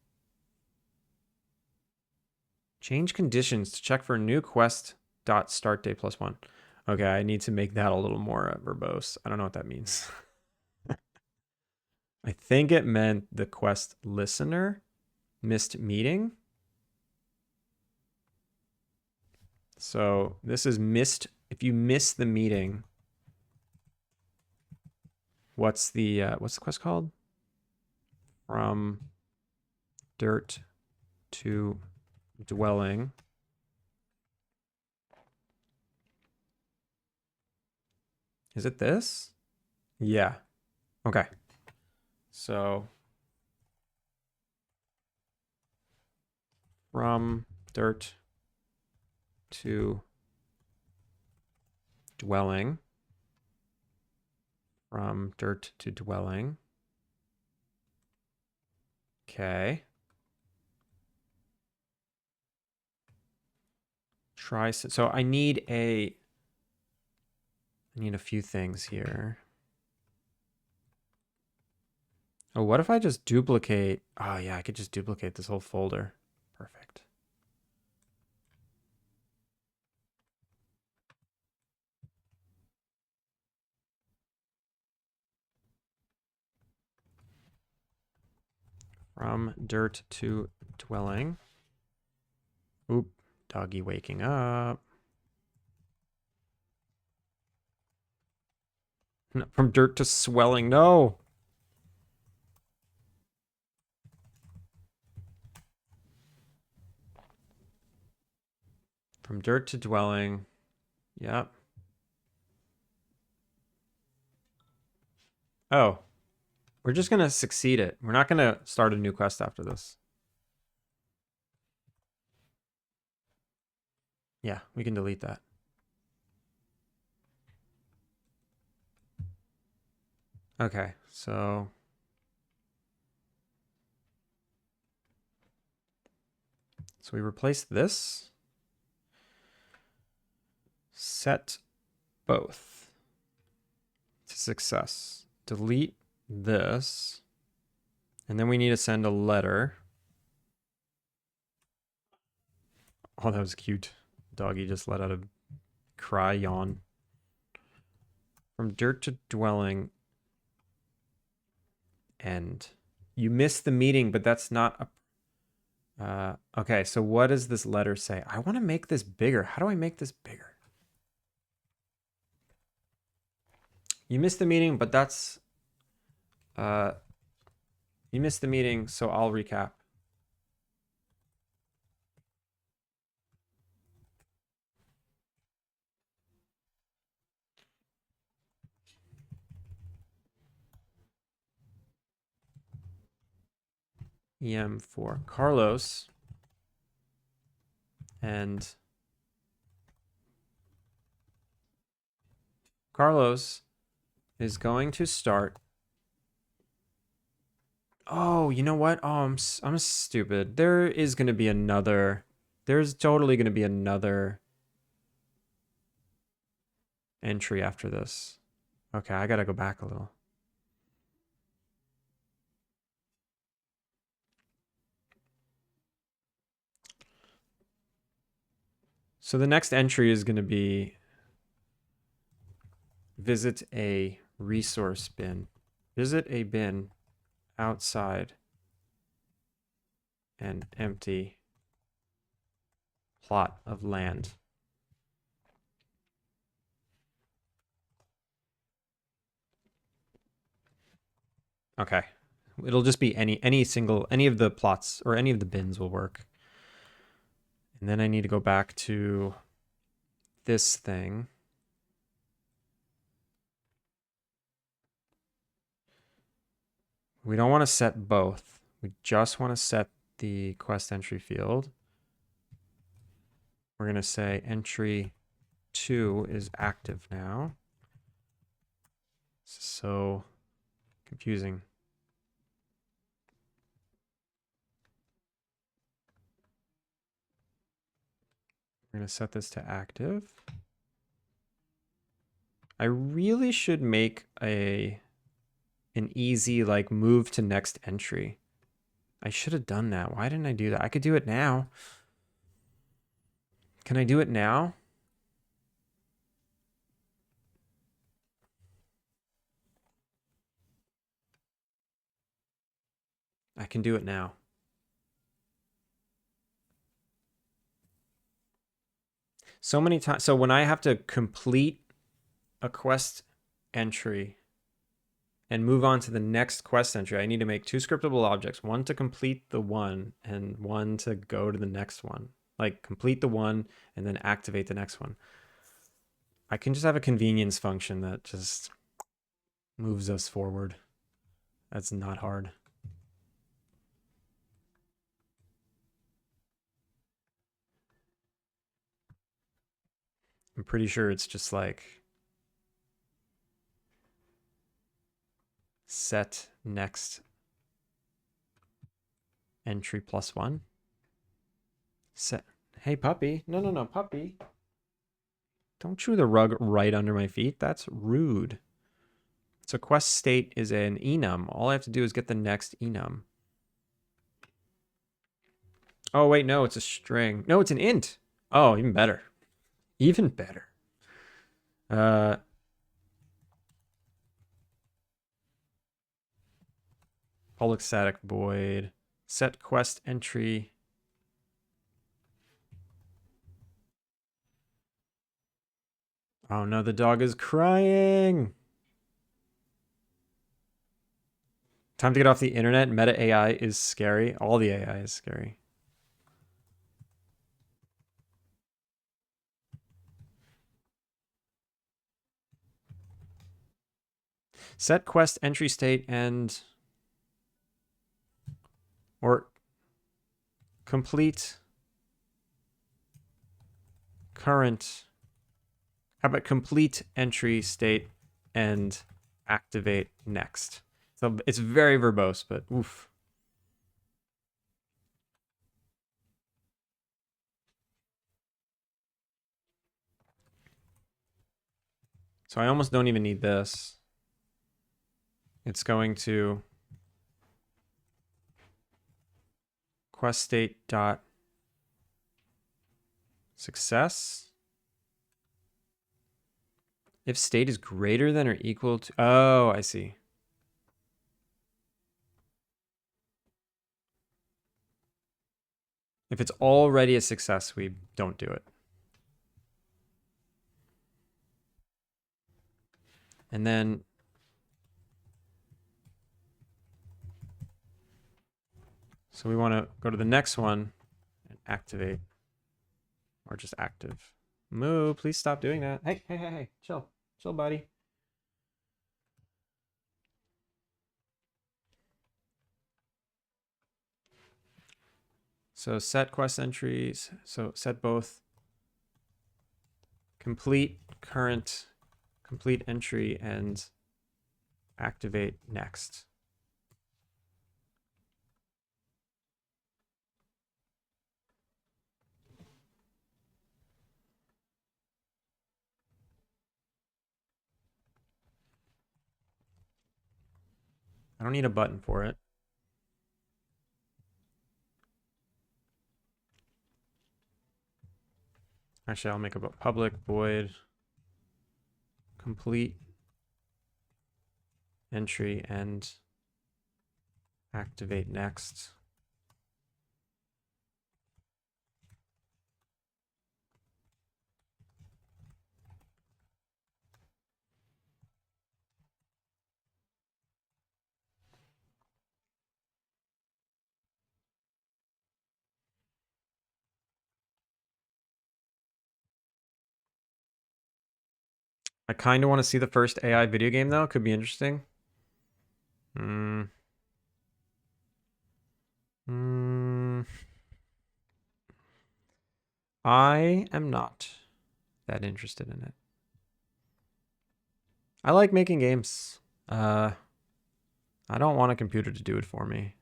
Change conditions to check for new quest dot start day +1. Okay, I need to make that a little more verbose. I don't know what that means. I think it meant the quest listener missed meeting. So this is missed. If you miss the meeting, what's the quest called? From dirt to dwelling. Is it this? Yeah. Okay. So from dirt to dwelling. From dirt to dwelling. Okay. Try so I need a few things here. Oh, what if I just duplicate? Oh yeah, I could just duplicate this whole folder. Perfect. From dirt to dwelling. Oop, doggy waking up. No, from dirt to swelling, no. From dirt to dwelling. Yep. Oh, we're just going to succeed it. We're not going to start a new quest after this. Yeah, we can delete that. Okay, so we replace this. Set both to success. Delete this. And then we need to send a letter. Oh, that was cute. Doggy just let out a cry yawn. From dirt to dwelling. End. You missed the meeting, but that's not a... okay, so what does this letter say? I want to make this bigger. How do I make this bigger? You missed the meeting, but that's... you missed the meeting, so I'll recap. EM for Carlos. And Carlos is going to start. Oh, you know what? Oh, I'm stupid. There is going to be another. There's totally going to be another entry after this. Okay, I got to go back a little. So the next entry is going to be visit a resource bin. Visit a bin outside an empty plot of land. Okay. It'll just be any of the plots or any of the bins will work. And then I need to go back to this thing. We don't want to set both. We just want to set the quest entry field. We're going to say entry 2 is active now. So confusing. We're going to set this to active. I really should make an easy like move to next entry. I should have done that. Why didn't I do that? I could do it now. Can I do it now? I can do it now. So many times. So when I have to complete a quest entry and move on to the next quest entry, I need to make 2 scriptable objects, one to complete the one and one to go to the next one. Like complete the one and then activate the next one. I can just have a convenience function that just moves us forward. That's not hard. I'm pretty sure it's just like set next entry +1. Set. Hey, puppy. No, puppy. Don't chew the rug right under my feet. That's rude. So quest state is an enum. All I have to do is get the next enum. Oh, wait, no, it's a string. No, it's an int. Oh, even better. Even better. Public static void. Set quest entry. Oh no, the dog is crying. Time to get off the internet. Meta AI is scary. All the AI is scary. Set quest entry state and or complete current. How about complete entry state and activate next? So it's very verbose, but oof. So I almost don't even need this. It's going to quest state dot success. If state is greater than or equal to, oh, I see. If it's already a success, we don't do it. And then so we want to go to the next one and activate or just active. Moo, please stop doing that. Hey, chill. Chill, buddy. So set quest entries. So set both complete current, complete entry, and activate next. I don't need a button for it. Actually, I'll make a public void complete entry and activate next. I kind of want to see the first AI video game, though. Could be interesting. I am not that interested in it. I like making games. I don't want a computer to do it for me.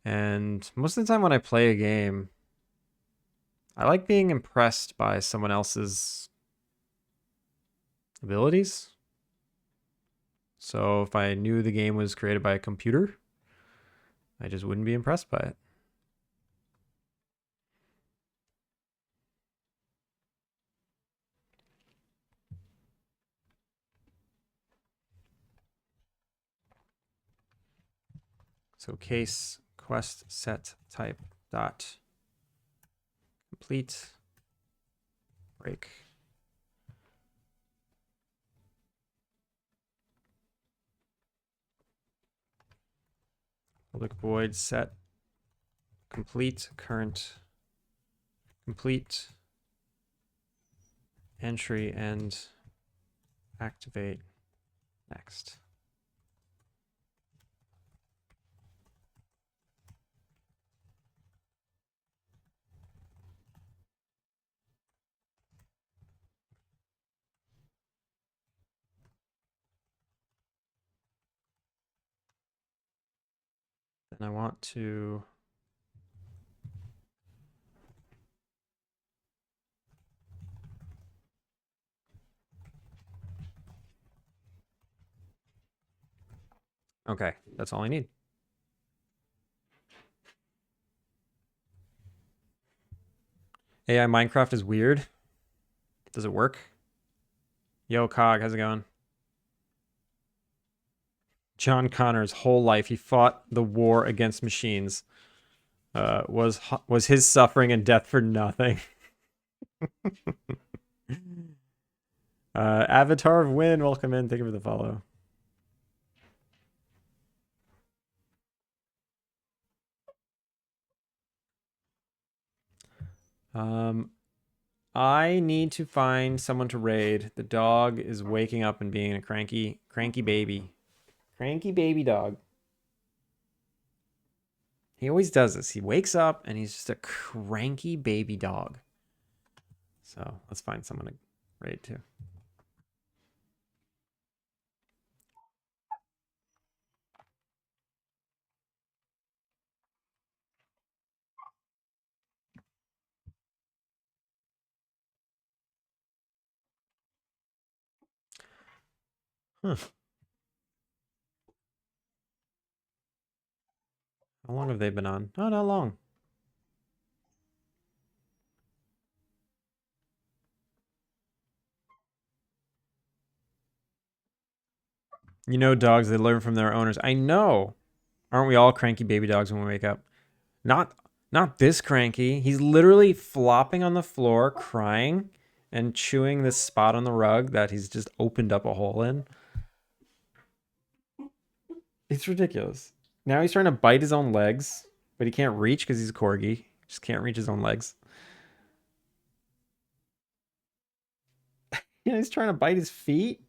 And most of the time when I play a game, I like being impressed by someone else's abilities. So if I knew the game was created by a computer, I just wouldn't be impressed by it. So case quest set type dot complete break. Public void set complete current complete entry and activate next. And I want to... Okay, that's all I need. AI Minecraft is weird. Does it work? Yo, Cog, how's it going? John Connor's whole life, he fought the war against machines. Was his suffering and death for nothing? Avatar of Win, welcome in. Thank you for the follow. I need to find someone to raid. The dog is waking up and being a cranky baby. Cranky baby dog. He always does this. He wakes up and he's just a cranky baby dog. So let's find someone to raid to. Huh. How long have they been on? Oh, not long. You know, dogs, they learn from their owners. I know. Aren't we all cranky baby dogs when we wake up? Not this cranky. He's literally flopping on the floor, crying and chewing this spot on the rug that he's just opened up a hole in. It's ridiculous. Now he's trying to bite his own legs, but he can't reach because he's a corgi. He just can't reach his own legs. Yeah, he's trying to bite his feet.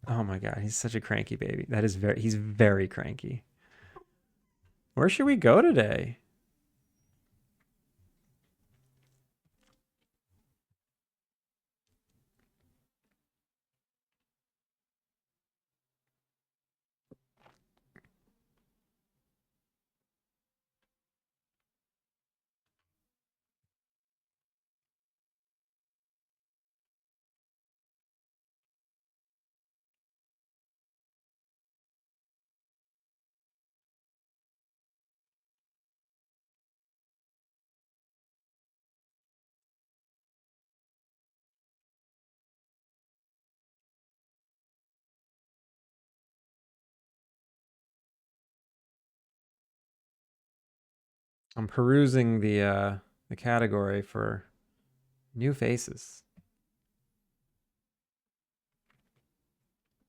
Oh my god, he's such a cranky baby. He's very cranky. Where should we go today? I'm perusing the category for new faces.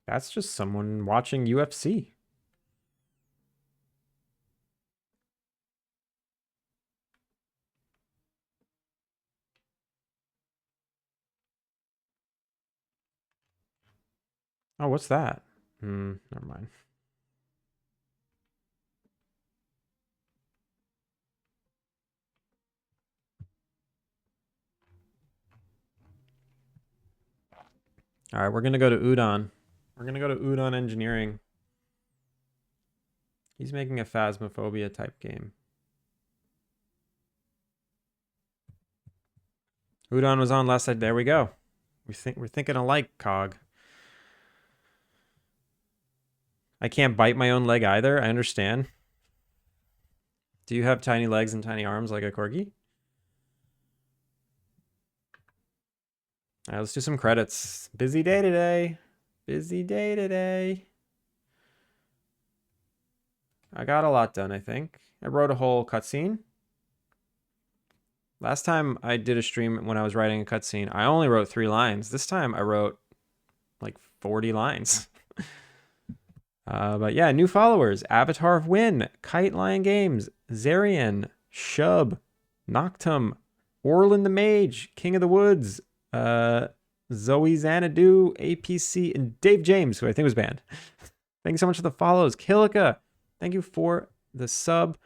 That's just someone watching UFC. Oh, what's that? Never mind. All right, we're gonna go to Udon. We're gonna go to Udon Engineering. He's making a Phasmophobia type game. Udon was on last night. There we go. We're thinking alike, Cog. I can't bite my own leg either. I understand. Do you have tiny legs and tiny arms like a corgi? All right, let's do some credits. Busy day today. Busy day today. I got a lot done, I think. I wrote a whole cutscene. Last time I did a stream when I was writing a cutscene, I only wrote 3 lines. This time I wrote like 40 lines. But yeah, new followers. Avatar of Win, Kite Lion Games, Zarian, Shub, Noctum, Orlin the Mage, King of the Woods, Zoe Xanadu, APC, and Dave James, who I think was banned. Thank you so much for the follows. Kilika, thank you for the sub.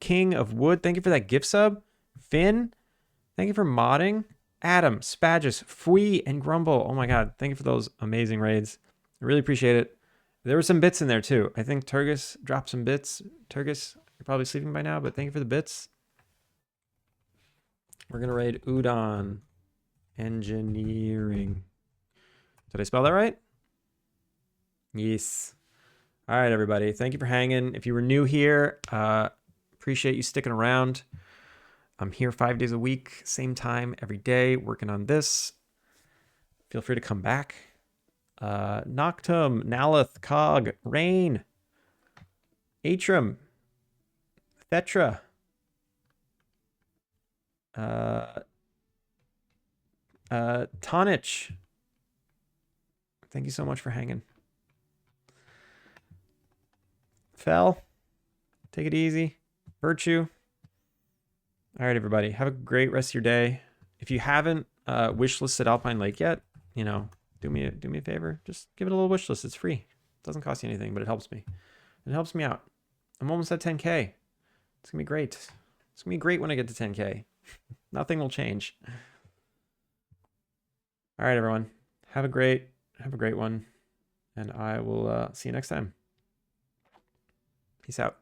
King of Wood, thank you for that gift sub. Finn, thank you for modding. Adam, Spagus, Fui, and Grumble. Oh my god, thank you for those amazing raids. I really appreciate it. There were some bits in there too. I think Turgis dropped some bits. Turgis, you're probably sleeping by now, but thank you for the bits. We're gonna raid Udon Engineering. Did I spell that right? Yes. All right, everybody. Thank you for hanging. If you were new here, appreciate you sticking around. I'm here 5 days a week, same time every day, working on this. Feel free to come back. Noctum, Nalith, Cog, Rain, Atrum, Thetra, Tonich. Thank you so much for hanging. Fel, take it easy. Virtue. All right, everybody. Have a great rest of your day. If you haven't wishlisted Alpine Lake yet, you know, do me a favor. Just give it a little wishlist. It's free. It doesn't cost you anything, but it helps me. It helps me out. I'm almost at 10K. It's gonna be great. It's gonna be great when I get to 10K. Nothing will change. All right, everyone. Have a great one, and I will see you next time. Peace out.